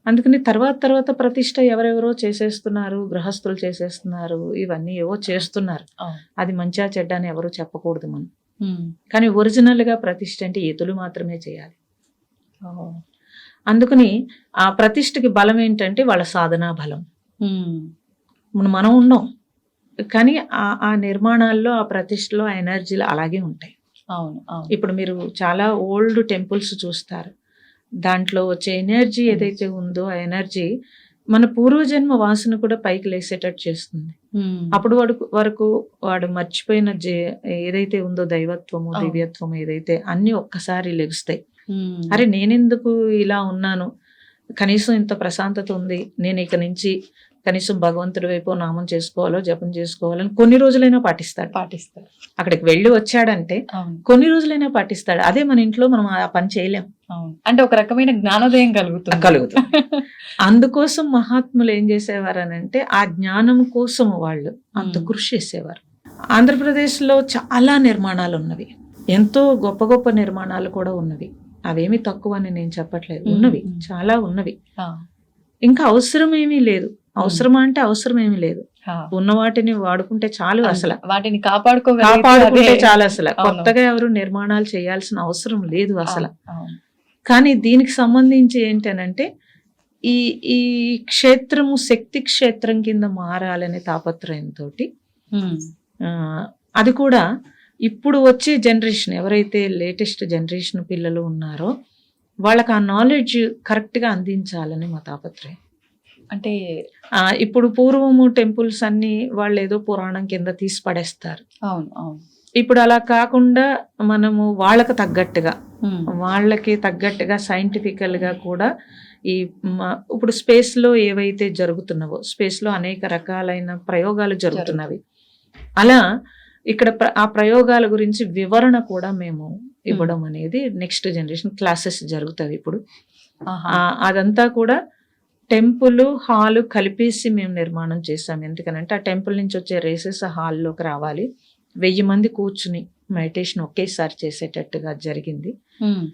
అందుకని తర్వాత ప్రతిష్ట ఎవరెవరో చేసేస్తున్నారు, గృహస్థులు చేసేస్తున్నారు, ఇవన్నీ ఏవో చేస్తున్నారు. అది మంచిగా చెడ్డ అని ఎవరు చెప్పకూడదు మనం. కానీ ఒరిజినల్ గా ప్రతిష్ట అంటే యతులు మాత్రమే చేయాలి. అందుకని ఆ ప్రతిష్టకి బలం ఏంటంటే వాళ్ళ సాధనా బలం. మనం ఉన్నాం కానీ ఆ నిర్మాణాల్లో, ఆ ప్రతిష్టలో, ఆ ఎనర్జీలు అలాగే ఉంటాయి. ఇప్పుడు మీరు చాలా ఓల్డ్ టెంపుల్స్ చూస్తారు, దాంట్లో వచ్చే ఎనర్జీ ఏదైతే ఉందో ఆ ఎనర్జీ మన పూర్వజన్మ వాసన కూడా పైకి లేసేటట్టు చేస్తుంది. అప్పుడు వరకు వాడు మర్చిపోయిన ఏదైతే ఉందో దైవత్వము, దివ్యత్వము ఏదైతే అన్ని ఒక్కసారి లెగుస్తాయి. అరే నేనెందుకు ఇలా ఉన్నాను, కనీసం ఇంత ప్రశాంతత ఉంది, నేను ఇక నుంచి కనీసం భగవంతుడి వైపు నామం చేసుకోవాలో జపం చేసుకోవాలని కొన్ని రోజులైనా పాటిస్తాడు. అక్కడికి వెళ్ళి వచ్చాడంటే కొన్ని రోజులైనా పాటిస్తాడు. అదే మన ఇంట్లో మనం ఆ పని చేయలేం. అంటే ఒక రకమైన జ్ఞానోదయం కలుగుతుంది. అందుకోసం మహాత్ములు ఏం చేసేవారు అని అంటే ఆ జ్ఞానం కోసం వాళ్ళు అంత కృషి చేసేవారు. ఆంధ్రప్రదేశ్లో చాలా నిర్మాణాలు ఉన్నవి, ఎంతో గొప్ప గొప్ప నిర్మాణాలు కూడా ఉన్నవి. అవేమి తక్కువ అని నేను చెప్పట్లేదు, ఉన్నవి చాలా ఉన్నవి. ఇంకా అవసరం ఏమీ లేదు. అవసరమా అంటే అవసరం ఏమీ లేదు. ఆ, ఉన్న వాటిని వాడుకుంటే చాలు. అసలు వాటిని కాపాడుకోగలిగితే కాపాడుకుంటే అదే. చాలు. అసలు అవును. కొత్తగా ఎవరు నిర్మాణాలు చేయాల్సిన అవసరం లేదు అసలు. అవును. కానీ దీనికి సంబంధించి ఏంటనంటే ఈ ఈ క్షేత్రము శక్తి క్షేత్రం కింద మారాలనే తాపత్రయంతో ఉమ్, అది కూడా ఇప్పుడు వచ్చే జనరేషన్ ఎవరైతే లేటెస్ట్ జనరేషన్ పిల్లలు ఉన్నారో వాళ్ళకి ఆ నాలెడ్జ్ కరెక్ట్గా అందించాలని మా తాపత్రయం. అంటే ఇప్పుడు పూర్వము టెంపుల్స్ అన్ని వాళ్ళు ఏదో పురాణం కింద తీసి పడేస్తారు. అవును అవును. ఇప్పుడు అలా కాకుండా మనము వాళ్ళకి తగ్గట్టుగా ఉమ్, వాళ్ళకి తగ్గట్టుగా సైంటిఫికల్గా కూడా ఈ ఇప్పుడు స్పేస్లో ఏవైతే జరుగుతున్నావో స్పేస్లో అనేక రకాలైన ప్రయోగాలు జరుగుతున్నవి. అలా ఇక్కడ ఆ ప్రయోగాల గురించి వివరణ కూడా మేము ఇవ్వడం అనేది నెక్స్ట్ జనరేషన్ క్లాసెస్ జరుగుతాయి ఇప్పుడు. ఆహా. అదంతా కూడా టెంపుల్ హాల్ కలిపేసి మేము నిర్మాణం చేసాం. ఎందుకనంటే ఆ టెంపుల్ నుంచి వచ్చే రేసెస్ హాల్లోకి రావాలి. 1000 మంది కూర్చుని మెడిటేషన్ ఒకేసారి చేసేటట్టుగా జరిగింది. ఉమ్,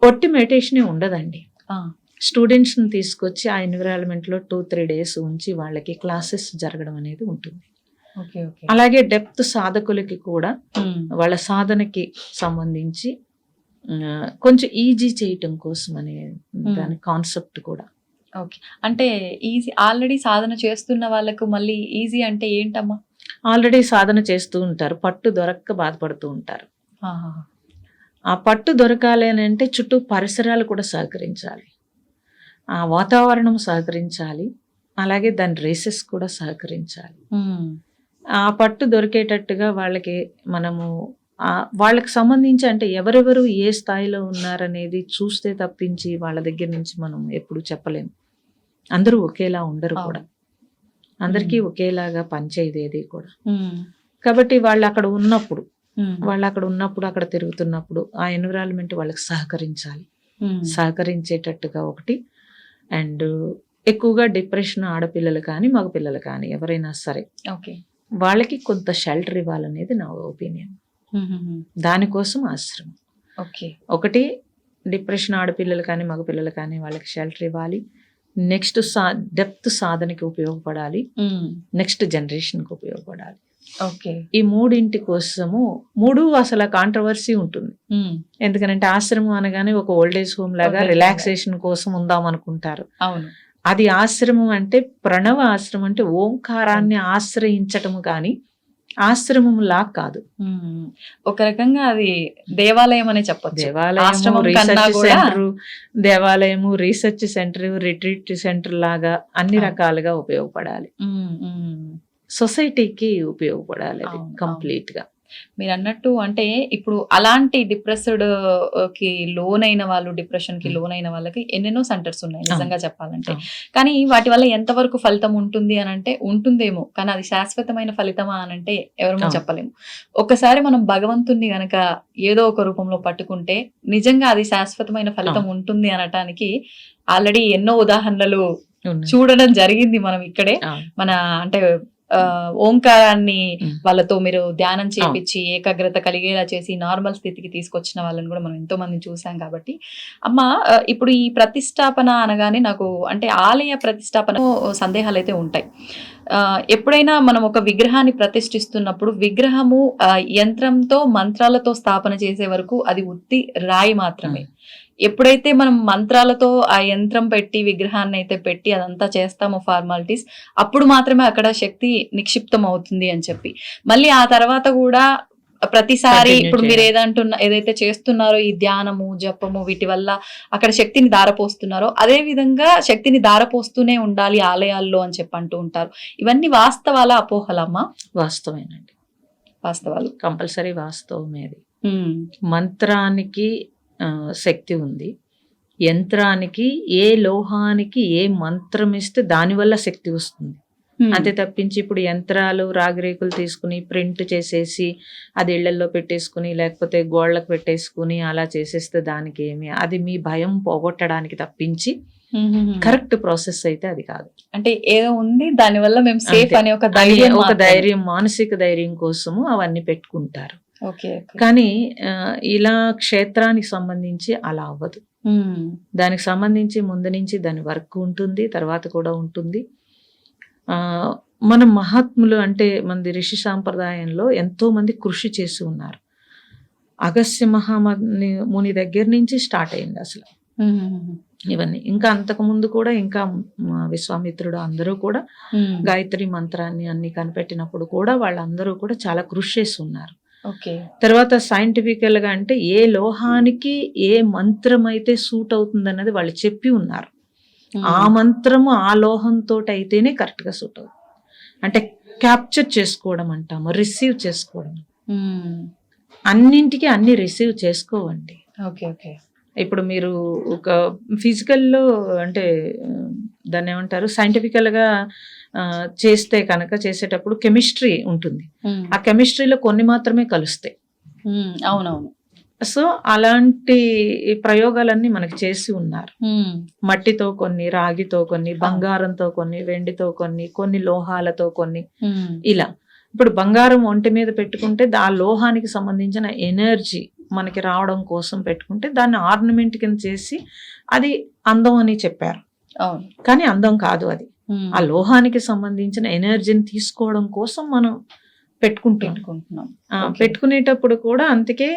ఒట్టి మెడిటేషనే ఉండదండి. ఆ, స్టూడెంట్స్ని తీసుకొచ్చి ఆ ఎన్విరాన్మెంట్లో 2-3 డేస్ ఉంచి వాళ్ళకి క్లాసెస్ జరగడం అనేది ఉంటుంది. Okay okay. అలాగే డెప్త్ సాధకులకి కూడా ఉమ్, వాళ్ళ సాధనకి సంబంధించి కొంచెం ఈజీ చేయటం కోసం అనే దాని కాన్సెప్ట్ కూడా. ఓకే. అంటే ఈజీ ఆల్రెడీ సాధన చేస్తున్న వాళ్ళకు మళ్ళీ ఈజీ అంటే ఏంటమ్మా? ఆల్రెడీ సాధన చేస్తూ ఉంటారు, పట్టు దొరక్క బాధపడుతూ ఉంటారు. ఆహా. ఆ పట్టు దొరకాలి అని అంటే చుట్టూ పరిసరాలు కూడా సహకరించాలి, ఆ వాతావరణం సహకరించాలి, అలాగే దాని రేసెస్ కూడా సహకరించాలి. ఉమ్, ఆ పట్టు దొరికేటట్టుగా వాళ్ళకి మనము వాళ్ళకి సంబంధించి అంటే ఎవరెవరు ఏ స్థాయిలో ఉన్నారనేది చూస్తే తప్పించి వాళ్ళ దగ్గర నుంచి మనం ఎప్పుడు చెప్పలేము. అందరూ ఒకేలా ఉండరు కూడా, అందరికీ ఒకేలాగా పనిచేయదు ఏది కూడా. ఉమ్, కాబట్టి వాళ్ళు అక్కడ ఉన్నప్పుడు ఉమ్, అక్కడ తిరుగుతున్నప్పుడు ఆ ఎన్విరాన్మెంట్ వాళ్ళకి సహకరించాలి. ఉమ్, సహకరించేటట్టుగా ఒకటి. అండ్ ఎక్కువగా డిప్రెషన్ ఆడపిల్లలు కానీ మగపిల్లలు కానీ ఎవరైనా సరే ఓకే. వాళ్ళకి కొంత షెల్టర్ ఇవ్వాలనేది నా ఒపీనియన్. ఉమ్, ఉమ్, దానికోసం ఆశ్రమం ఓకే. ఒకటి. డిప్రెషన్ ఆడపిల్లలు కానీ మగపిల్లలు కానీ వాళ్ళకి షెల్టర్ ఇవ్వాలి. నెక్స్ట్ డెప్త్ సాధనకి ఉపయోగపడాలి, ఉమ్, నెక్స్ట్ జనరేషన్కి ఉపయోగపడాలి. ఓకే. ఈ మూడింటి కోసము అసలు కాంట్రవర్సీ ఉంటుంది. ఉమ్, ఎందుకంటే ఆశ్రమం అనగానే ఒక ఓల్డేజ్ హోమ్ లాగా Okay. రిలాక్సేషన్ కోసం ఉందాం అనుకుంటారు. అవును. అది ఆశ్రమం అంటే ప్రణవ ఆశ్రమం అంటే ఓంకారాన్ని ఆశ్రయించటము కానీ ఆశ్రమం లా కాదు. ఉమ్, ఒక రకంగా అది దేవాలయం అనే చెప్పొచ్చు. దేవాలయము, ఆశ్రమం కన్నా రీసెర్చ్ కూడా సెంటర్, దేవాలయము, రీసెర్చ్ సెంటర్, రిట్రీట్ సెంటర్ లాగా అన్ని రకాలుగా ఉపయోగపడాలి. ఉమ్, ఉమ్, సొసైటీకి ఉపయోగపడాలి అది అవును, కంప్లీట్ గా. మీరు అన్నట్టు అంటే ఇప్పుడు అలాంటి డిప్రెస్డ్ కి లోనైన వాళ్ళు, డిప్రెషన్ కి లోనైన వాళ్ళకి ఎన్నెన్నో సెంటర్స్ ఉన్నాయి నిజంగా చెప్పాలంటే. కానీ వాటి వల్ల ఎంతవరకు ఫలితం ఉంటుంది అని అంటే ఉంటుందేమో, కానీ అది శాశ్వతమైన ఫలితమా అని అంటే ఎవరమో చెప్పలేము. ఒకసారి మనం భగవంతుణ్ణి గనక ఏదో ఒక రూపంలో పట్టుకుంటే నిజంగా అది శాశ్వతమైన ఫలితం ఉంటుంది అనటానికి ఆల్రెడీ ఎన్నో ఉదాహరణలు చూడడం జరిగింది. మనం ఇక్కడే మన అంటే ఓంకారాన్ని వాళ్ళతో మీరు ధ్యానం చేపించి ఏకాగ్రత కలిగేలా చేసి నార్మల్ స్థితికి తీసుకొచ్చిన వాళ్ళని కూడా మనం ఎంతో మందిని చూసాం. కాబట్టి అమ్మ, ఇప్పుడు ఈ ప్రతిష్టాపన అనగానే నాకు అంటే ఆలయ ప్రతిష్టాపన సందేహాలు అయితే ఉంటాయి. ఎప్పుడైనా మనం ఒక విగ్రహాన్ని ప్రతిష్ఠిస్తున్నప్పుడు విగ్రహము యంత్రంతో మంత్రాలతో స్థాపన చేసే వరకు అది ఉత్తి రాయి మాత్రమే. ఎప్పుడైతే మనం మంత్రాలతో ఆ యంత్రం పెట్టి విగ్రహాన్ని అయితే పెట్టి అదంతా చేస్తామో ఫార్మాలిటీస్, అప్పుడు మాత్రమే అక్కడ శక్తి నిక్షిప్తం అవుతుంది అని చెప్పి, మళ్ళీ ఆ తర్వాత కూడా ప్రతిసారి ఇప్పుడు మీరు ఏదైతే చేస్తున్నారో ఈ ధ్యానము, జపము, వీటి వల్ల అక్కడ శక్తిని దారపోస్తున్నారో అదే విధంగా శక్తిని దారపోస్తూనే ఉండాలి ఆలయాల్లో అని చెప్పి అంటూ ఉంటారు. ఇవన్నీ వాస్తవాల అపోహలమ్మా? వాస్తవేనండి, వాస్తవాలు, కంపల్సరీ వాస్తవమే. మంత్రానికి శక్తి ఉంది, యంత్రానికి ఏ లోహానికి ఏ మంత్రం ఇస్తే దానివల్ల శక్తి వస్తుంది. అంతే తప్పించి ఇప్పుడు యంత్రాలు రాగిరేకులు తీసుకుని ప్రింట్ చేసేసి అది ఇళ్లల్లో పెట్టేసుకుని లేకపోతే గోళ్ళకు పెట్టేసుకుని అలా చేసేస్తే దానికి ఏమి, అది మీ భయం పోగొట్టడానికి తప్పించి కరెక్ట్ ప్రాసెస్ అయితే అది కాదు. అంటే ఏదో ఉంది దానివల్ల మేము సేఫ్ అనే ఒక ధైర్యం, మానసిక ధైర్యం కోసము అవన్నీ పెట్టుకుంటారు. ఓకే. కానీ ఇలా క్షేత్రానికి సంబంధించి అలా అవ్వదు. దానికి సంబంధించి ముందు నుంచి దాని వర్క్ ఉంటుంది, తర్వాత కూడా ఉంటుంది. మన మహాత్ములు అంటే మనది ఋషి సాంప్రదాయంలో ఎంతో మంది కృషి చేసి ఉన్నారు. అగస్త్య ముని దగ్గర నుంచి స్టార్ట్ అయింది అసలు ఇవన్నీ. ఇంకా అంతకు ముందు కూడా ఇంకా విశ్వామిత్రుడు అందరూ కూడా గాయత్రి మంత్రాన్ని అన్ని కనిపెట్టినప్పుడు కూడా వాళ్ళందరూ కూడా చాలా కృషి చేసి ఉన్నారు. తర్వాత సైంటిఫికల్ గా అంటే ఏ లోహానికి ఏ మంత్రం అయితే సూట్ అవుతుంది అన్నది వాళ్ళు చెప్పి ఉన్నారు. ఆ మంత్రము ఆ లోహంతో అయితేనే కరెక్ట్ గా సూట్ అవుతుంది. అంటే క్యాప్చర్ చేసుకోవడం అంటాము, రిసీవ్ చేసుకోవడం. అన్నింటికి అన్ని రిసీవ్ చేసుకోవండి. ఇప్పుడు మీరు ఒక ఫిజికల్లో అంటే దాన్ని ఏమంటారు, సైంటిఫికల్ గా చేస్తే కనుక చేసేటప్పుడు కెమిస్ట్రీ ఉంటుంది. ఆ కెమిస్ట్రీలో కొన్ని మాత్రమే కలుస్తాయి. అవునవును. సో అలాంటి ప్రయోగాలన్నీ మనకి చేసి ఉన్నారు. మట్టితో కొన్ని, రాగితో కొన్ని, బంగారంతో కొన్ని, వెండితో కొన్ని, కొన్ని లోహాలతో కొన్ని, ఇలా. ఇప్పుడు బంగారం ఒంటి మీద పెట్టుకుంటే ఆ లోహానికి సంబంధించిన ఎనర్జీ మనకి రావడం కోసం పెట్టుకుంటే దాన్ని ఆర్నమెంట్ కింద చేసి అది అందం అని చెప్పారు. కానీ అందం కాదు అది. ఆ లోహానికి సంబంధించిన ఎనర్జీని తీసుకోవడం కోసం మనం పెట్టుకుంటున్నాం. పెట్టుకునేటప్పుడు కూడా అందుకే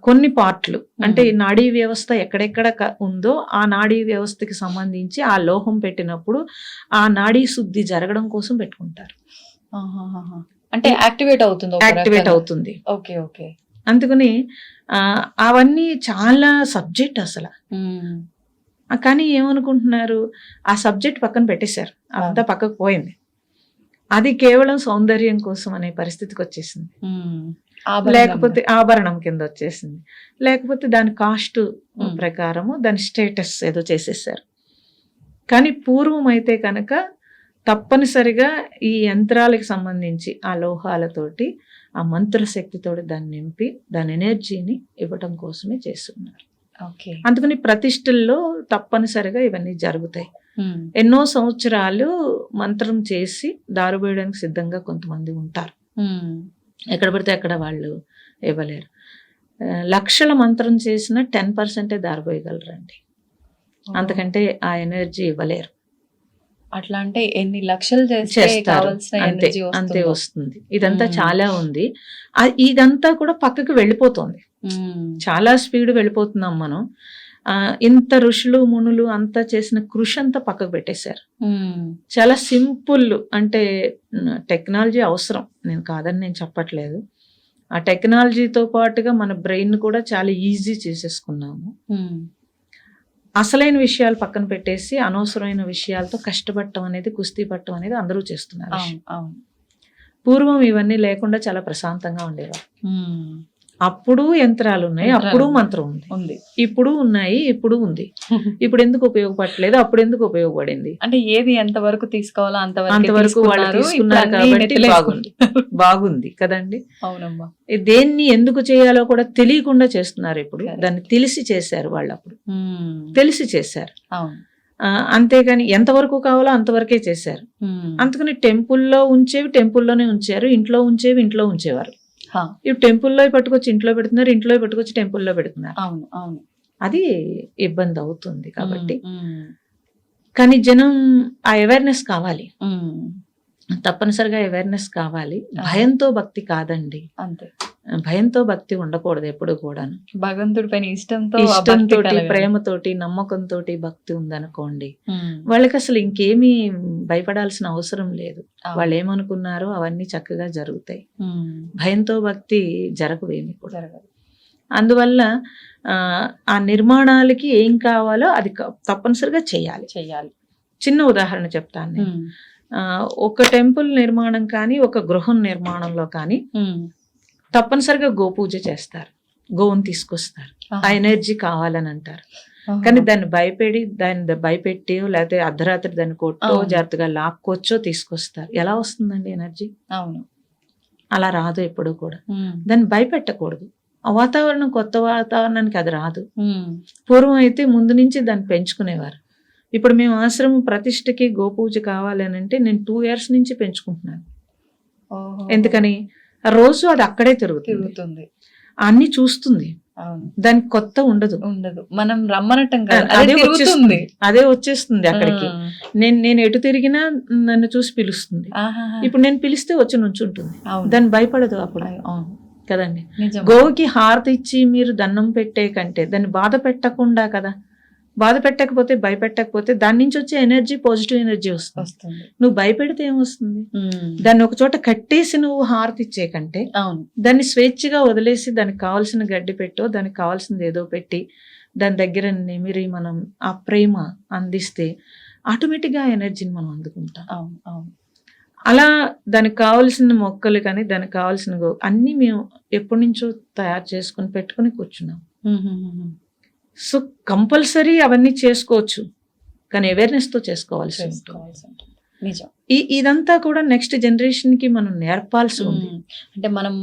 కొన్ని పార్ట్లు అంటే నాడీ వ్యవస్థ ఎక్కడెక్కడ ఉందో ఆ నాడీ వ్యవస్థకి సంబంధించి ఆ లోహం పెట్టినప్పుడు ఆ నాడీ శుద్ధి జరగడం కోసం పెట్టుకుంటారు. అంటే యాక్టివేట్ అవుతుంది. అందుకని అవన్నీ చాలా సబ్జెక్ట్ అసలు. కానీ ఏమనుకుంటున్నారు, ఆ సబ్జెక్ట్ పక్కన పెట్టేశారు, అంతా పక్కకు పోయింది. అది కేవలం సౌందర్యం కోసం అనే పరిస్థితికి వచ్చేసింది. లేకపోతే ఆభరణం కింద వచ్చేసింది. లేకపోతే దాని కాస్ట్ ప్రకారము దాని స్టేటస్ ఏదో చేసేసారు. కానీ పూర్వం అయితే కనుక తప్పనిసరిగా ఈ యంత్రాలకు సంబంధించి ఆ లోహాలతోటి ఆ మంత్రశక్తితోటి దాన్ని నింపి దాని ఎనర్జీని ఇవ్వటం కోసమే చేస్తున్నారు. అందుకని ప్రతిష్టల్లో తప్పనిసరిగా ఇవన్నీ జరుగుతాయి. ఎన్నో సంవత్సరాలు మంత్రం చేసి దారుబోయడానికి సిద్ధంగా కొంతమంది ఉంటారు. ఎక్కడ పడితే అక్కడ వాళ్ళు ఇవ్వలేరు. లక్షల మంత్రం చేసిన 10% దారిపోయగలరండి. అంతకంటే ఆ ఎనర్జీ ఇవ్వలేరు. అట్లా అంటే ఎన్ని లక్షలు చేస్తారు, అంతే వస్తుంది. ఇదంతా చాలా ఉంది. ఇదంతా కూడా పక్కకు వెళ్ళిపోతుంది, చాలా స్పీడ్ వెళ్ళిపోతున్నాం మనం. ఇంత ఋషులు మునులు అంతా చేసిన కృషి అంతా పక్కకు పెట్టేశారు. చాలా సింపుల్ అంటే టెక్నాలజీ అవసరం, నేను కాదని నేను చెప్పట్లేదు. ఆ టెక్నాలజీతో పాటుగా మన బ్రెయిన్ కూడా చాలా ఈజీ చేసేసుకున్నాము. అసలైన విషయాలు పక్కన పెట్టేసి అనవసరమైన విషయాలతో కష్టపడటం అనేది, కుస్తీ పట్టడం అనేది అందరూ చేస్తున్నారు. పూర్వం ఇవన్నీ లేకుండా చాలా ప్రశాంతంగా ఉండేవారు. అప్పుడు యంత్రాలు ఉన్నాయి, అప్పుడు మంత్రం ఉంది, ఇప్పుడు ఉన్నాయి, ఇప్పుడు ఉంది. ఇప్పుడు ఎందుకు ఉపయోగపడలేదు, అప్పుడు ఎందుకు ఉపయోగపడింది అంటే ఏది ఎంత వరకు తీసుకోవాలో అంతవరకు వాళ్ళు తీసుకున్నారు కాబట్టి బాగుంది కదండి. అవునమ్మా. దేన్ని ఎందుకు చేయాలో కూడా తెలియకుండా చేస్తున్నారు. ఇప్పుడు దాన్ని తెలిసి చేశారు, వాళ్ళు అప్పుడు తెలిసి చేశారు. అంతేగాని ఎంతవరకు కావాలో అంతవరకే చేశారు. అందుకని టెంపుల్లో ఉంచేవి టెంపుల్లోనే ఉంచారు, ఇంట్లో ఉంచేవి ఇంట్లో ఉంచేవారు. ఇప్పుడు టెంపుల్లో పట్టుకొచ్చి ఇంట్లో పెడుతున్నారు, ఇంట్లో పట్టుకొచ్చి టెంపుల్లో పెడుతున్నారు. అది ఇబ్బంది అవుతుంది. కాబట్టి కానీ జనం ఆ అవేర్నెస్ కావాలి, తప్పనిసరిగా అవేర్నెస్ కావాలి. భయంతో భక్తి కాదండి, అంతే. భయంతో భక్తి ఉండకూడదు ఎప్పుడు కూడా. భగవంతుడి పైన ఇష్టంతో ప్రేమతోటి నమ్మకంతో భక్తి ఉందనుకోండి, వాళ్ళకి అసలు ఇంకేమీ భయపడాల్సిన అవసరం లేదు. వాళ్ళు ఏమనుకున్నారో అవన్నీ చక్కగా జరుగుతాయి. భయంతో భక్తి జరగవేమి కూడా. అందువల్ల ఆ నిర్మాణాలకి ఏం కావాలో అది తప్పనిసరిగా చేయాలి. చిన్న ఉదాహరణ చెప్తాను నేను. ఒక టెంపుల్ నిర్మాణం కానీ ఒక గృహం నిర్మాణంలో కానీ తప్పనిసరిగా గోపూజ చేస్తారు, గోవుని తీసుకొస్తారు. ఆ ఎనర్జీ కావాలని అంటారు. కానీ దాన్ని భయపెట్టి లేకపోతే అర్ధరాత్రి దాన్ని కొట్టో జాగ్రత్తగా లాక్కొచ్చో తీసుకొస్తారు. ఎలా వస్తుందండి ఎనర్జీ? అలా రాదు ఎప్పుడు కూడా. దాన్ని భయపెట్టకూడదు. వాతావరణం, కొత్త వాతావరణానికి అది రాదు. పూర్వం అయితే ముందు నుంచి దాన్ని పెంచుకునేవారు. ఇప్పుడు మేము ఆశ్రమం ప్రతిష్టకి గోపూజ కావాలి అని అంటే నేను 2 years నుంచి పెంచుకుంటున్నాను. ఎందుకని రోజు అది అక్కడే తిరుగుతుంది, అన్ని చూస్తుంది. అవును. దానికి కొత్త ఉండదు. ఉండదు. మనం రమ్మనటం కాదు, అదే అదే తిరుగుతుంది. అదే వచ్చేస్తుంది అక్కడికి. ఆ. నేను ఎటు తిరిగినా నన్ను చూసి పిలుస్తుంది. ఆహాహా. ఇప్పుడు నేను పిలిస్తే వచ్చి నుంచుంటుంది. అవును. దాన్ని భయపడదు అప్పుడు అవును. కదండి. నిజం. గోవుకి హారతి ఇచ్చి మీరు దండం పెట్టే కంటే దాన్ని బాధ పెట్టకుండా కదా, బాధ పెట్టకపోతే భయపెట్టకపోతే దాని నుంచి వచ్చే ఎనర్జీ పాజిటివ్ ఎనర్జీ వస్తుంది. నువ్వు భయపెడితే ఏమొస్తుంది? దాన్ని ఒక చోట కట్టేసి నువ్వు హారతి ఇచ్చే కంటే అవును. దాన్ని స్వేచ్ఛగా వదిలేసి దానికి కావాల్సిన గడ్డి పెట్టో దానికి కావాల్సింది ఏదో పెట్టి దాని దగ్గర నిమిరి మనం ఆ ప్రేమ అందిస్తే ఆటోమేటిక్గా ఆ ఎనర్జీని మనం అందుకుంటాం. అవును. అవును. అలా దానికి కావాల్సిన మొక్కలు కానీ దానికి కావాల్సిన అన్నీ మేము ఎప్పటి నుంచో తయారు చేసుకుని పెట్టుకుని కూర్చున్నాం. సో కంపల్సరీ అవన్నీ చేసుకోవచ్చు, కానీ అవేర్నెస్తో చేసుకోవాల్సి ఉంటుంది. నిజం. ఇదంతా కూడా నెక్స్ట్ జనరేషన్ కి మనం నేర్పాల్సి ఉంది. అంటే మనం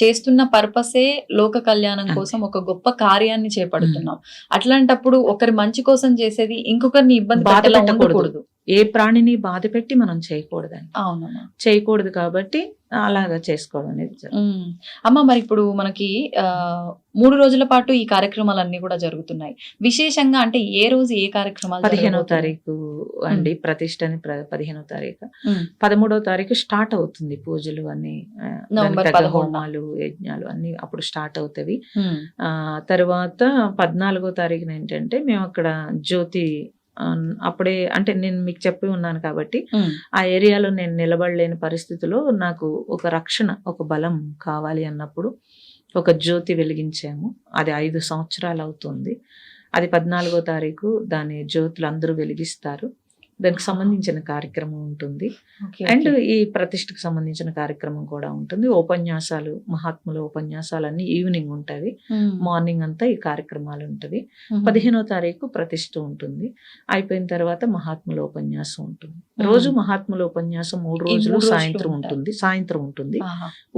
చేస్తున్న పర్పసే లోక కళ్యాణం కోసం ఒక గొప్ప కార్యాన్ని చేపడుతున్నాం. అట్లాంటప్పుడు ఒకరి మంచి కోసం చేసేది ఇంకొకరిని ఇబ్బంది బాధ పెట్టకూడదు. పెట్టకూడదు. ఏ ప్రాణిని బాధ పెట్టి మనం చేయకూడదండి. అవునమ్మా. చేయకూడదు కాబట్టి అలాగా చేసుకోవడం అనేది జరుగుతుంది. అమ్మ, మరి ఇప్పుడు మనకి 3 రోజుల పాటు ఈ కార్యక్రమాలన్నీ కూడా జరుగుతున్నాయి. విశేషంగా అంటే ఏ రోజు ఏ కార్యక్రమాలు? 15వ తారీఖు అండి ప్రతిష్టని 15వ తారీఖు. 13వ తారీఖు స్టార్ట్ అవుతుంది పూజలు అన్ని, నవంబర్ 11. హోమాలు యజ్ఞాలు అన్ని అప్పుడు స్టార్ట్ అవుతాయి. తర్వాత 14వ తారీఖున ఏంటంటే మేము అక్కడ జ్యోతి అప్పుడే అంటే నేను మీకు చెప్పి ఉన్నాను కాబట్టి ఆ ఏరియాలో నేను నిలబడలేని పరిస్థితిలో నాకు ఒక రక్షణ, ఒక బలం కావాలి అన్నప్పుడు ఒక జ్యోతి వెలిగించాము. అది 5 సంవత్సరాలు అవుతుంది. అది 14వ తారీఖు దాని జ్యోతులు అందరూ వెలిగిస్తారు. దానికి సంబంధించిన కార్యక్రమం ఉంటుంది. అండ్ ఈ ప్రతిష్టకు సంబంధించిన కార్యక్రమం కూడా ఉంటుంది. ఉపన్యాసాలు, మహాత్ముల ఉపన్యాసాలు అన్ని ఈవినింగ్ ఉంటాయి. మార్నింగ్ అంతా ఈ కార్యక్రమాలు ఉంటుంది. 15వ తారీఖు ప్రతిష్ట ఉంటుంది. అయిపోయిన తర్వాత మహాత్ముల ఉపన్యాసం ఉంటుంది. రోజు మహాత్ముల ఉపన్యాసం 3 రోజులు సాయంత్రం ఉంటుంది.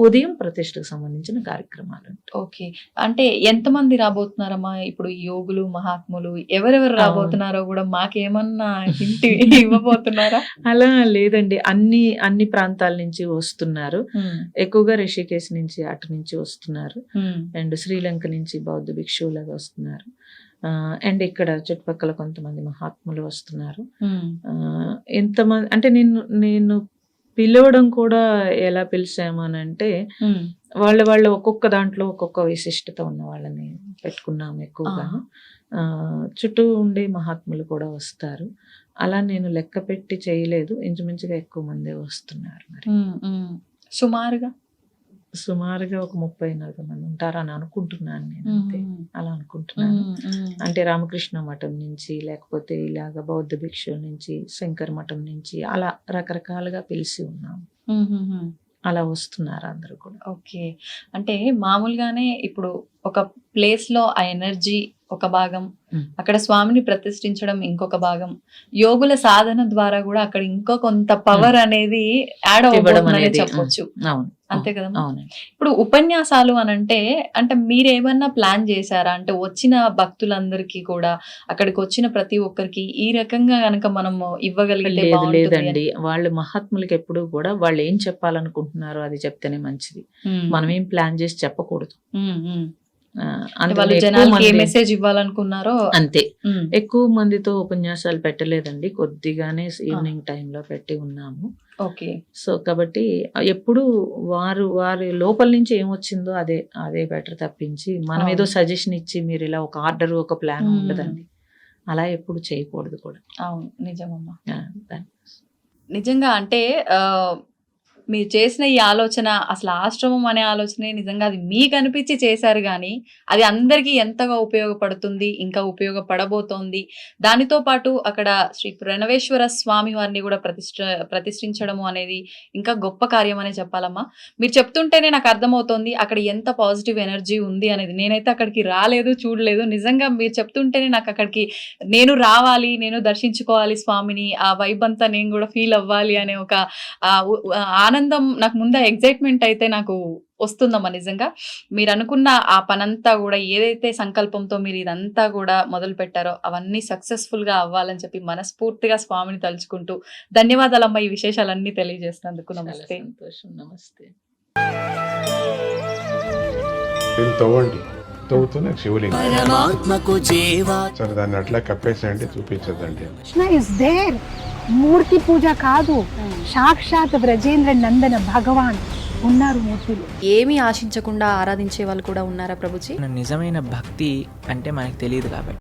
ఉదయం ప్రతిష్టకు సంబంధించిన కార్యక్రమాలు ఉంటాయి. ఓకే. అంటే ఎంతమంది రాబోతున్నారమ్మా? ఇప్పుడు యోగులు, మహాత్ములు ఎవరెవరు రాబోతున్నారో కూడా మాకేమన్నా ఇంటి ఇవ్వబోతున్నారా? అలా లేదండి, అన్ని ప్రాంతాల నుంచి వస్తున్నారు. ఎక్కువగా రిషికేశ్ నుంచి అటు నుంచి వస్తున్నారు. అండ్ శ్రీలంక నుంచి బౌద్ధ భిక్షువులుగా వస్తున్నారు. అండ్ ఇక్కడ చుట్టుపక్కల కొంతమంది మహాత్ములు వస్తున్నారు. ఎంతమంది అంటే నేను పిలవడం కూడా ఎలా పిలిచాము అని అంటే వాళ్ళు ఒక్కొక్క దాంట్లో ఒక్కొక్క విశిష్టత ఉన్న వాళ్ళని పెట్టుకున్నాము ఎక్కువగా. చుట్టూ ఉండే మహాత్ములు కూడా వస్తారు. అలా నేను లెక్క పెట్టి చేయలేదు, ఇంచుమించుగా ఎక్కువ మందే వస్తున్నారు. మరి సుమారుగా ఒక 30-40 మంది ఉంటారని అనుకుంటున్నాను నేను. అలా అనుకుంటున్నాను. అంటే రామకృష్ణ మఠం నుంచి, లేకపోతే ఇలాగ బౌద్ధ భిక్షుల నుంచి, శంకర్ మఠం నుంచి అలా రకరకాలుగా పిలిచి ఉన్నాము. అలా వస్తున్నారు అందరూ కూడా. ఓకే. అంటే మామూలుగానే ఇప్పుడు ఒక ప్లేస్ లో ఆ ఎనర్జీ ఒక భాగం, అక్కడ స్వామిని ప్రతిష్ఠించడం ఇంకొక భాగం, యోగుల సాధన ద్వారా కూడా అక్కడ ఇంకో కొంత పవర్ అనేది యాడ్ అవ్వడం అనేది చెప్పొచ్చు. అంతే కదా. ఇప్పుడు ఉపన్యాసాలు అంటే మీరేమన్నా ప్లాన్ చేశారా? అంటే వచ్చిన భక్తులందరికీ కూడా, అక్కడికి వచ్చిన ప్రతి ఒక్కరికి ఈ రకంగా గనక మనం ఇవ్వగలిగితే లేదండి. వాళ్ళు మహాత్ములకి ఎప్పుడు కూడా వాళ్ళు ఏం చెప్పాలనుకుంటున్నారో అది చెప్తేనే మంచిది. మనం ఏం ప్లాన్ చేసి చెప్పకూడదు. వాళ్ళు జనాలకి ఏ మెసేజ్ ఇవ్వాలనుకున్నారో అంతే. ఎక్కువ మందితో ఉపన్యాసాలు పెట్టలేదండి, కొద్దిగానే ఈవినింగ్ టైంలో పెట్టి ఉన్నాము. ఓకే. సో కాబట్టి ఎప్పుడు వారి లోపల నుంచి ఏమొచ్చిందో అదే బెటర్ తప్పించి మనం ఏదో సజెషన్ ఇచ్చి మీరు ఇలా ఒక ఆర్డర్ ఒక ప్లాన్ ఉండదండి. అలా ఎప్పుడు చేయకూడదు కూడా. అవును, నిజమమ్మా. నిజంగా అంటే మీరు చేసిన ఈ ఆలోచన, అసలు ఆశ్రమం అనే ఆలోచనే నిజంగా అది మీకు అనిపించి చేశారు, కానీ అది అందరికీ ఎంతగా ఉపయోగపడుతుంది, ఇంకా ఉపయోగపడబోతోంది. దానితో పాటు అక్కడ శ్రీ ప్రణవేశ్వర స్వామి వారిని కూడా ప్రతిష్ఠించడము అనేది ఇంకా గొప్ప కార్యం అనే చెప్పాలమ్మా. మీరు చెప్తుంటేనే నాకు అర్థమవుతోంది అక్కడ ఎంత పాజిటివ్ ఎనర్జీ ఉంది అనేది. నేనైతే అక్కడికి రాలేదు, చూడలేదు. నిజంగా మీరు చెప్తుంటేనే నాకు అక్కడికి నేను రావాలి, నేను దర్శించుకోవాలి స్వామిని, ఆ వైబ్ అంతా నేను కూడా ఫీల్ అవ్వాలి అనే ఒక ఆనందం నాకు ముందే, ఎగ్జైట్మెంట్ అయితే నాకు వస్తుందమ్మా. నిజంగా మీరు అనుకున్న ఆ పనంతా కూడా, ఏదైతే సంకల్పంతో మీరు ఇదంతా కూడా మొదలు పెట్టారో అవన్నీ సక్సెస్ఫుల్ గా అవ్వాలని చెప్పి మనస్ఫూర్తిగా స్వామిని తలుచుకుంటూ, ధన్యవాదాలమ్మా ఈ విశేషాలన్నీ తెలియజేసినందుకు. నమస్తే. నమస్తే. తవ్వుతున్న శివలింగం. పరమాత్మకు జీవా సరే దాన్ని అట్లా కప్పేసేయండి, చూపించదండి. Krishna is there. మూర్తి పూజ కాదు, సాక్షాత్ బ్రజేంద్ర నందన భగవాన్ ఉన్నారు మూర్తిలో. ఏమీ ఆశించకుండా ఆరాధించే వాళ్ళు కూడా ఉన్నారా ప్రభుజీ? నిజమైన భక్తి అంటే మనకు తెలియదు కాబట్టి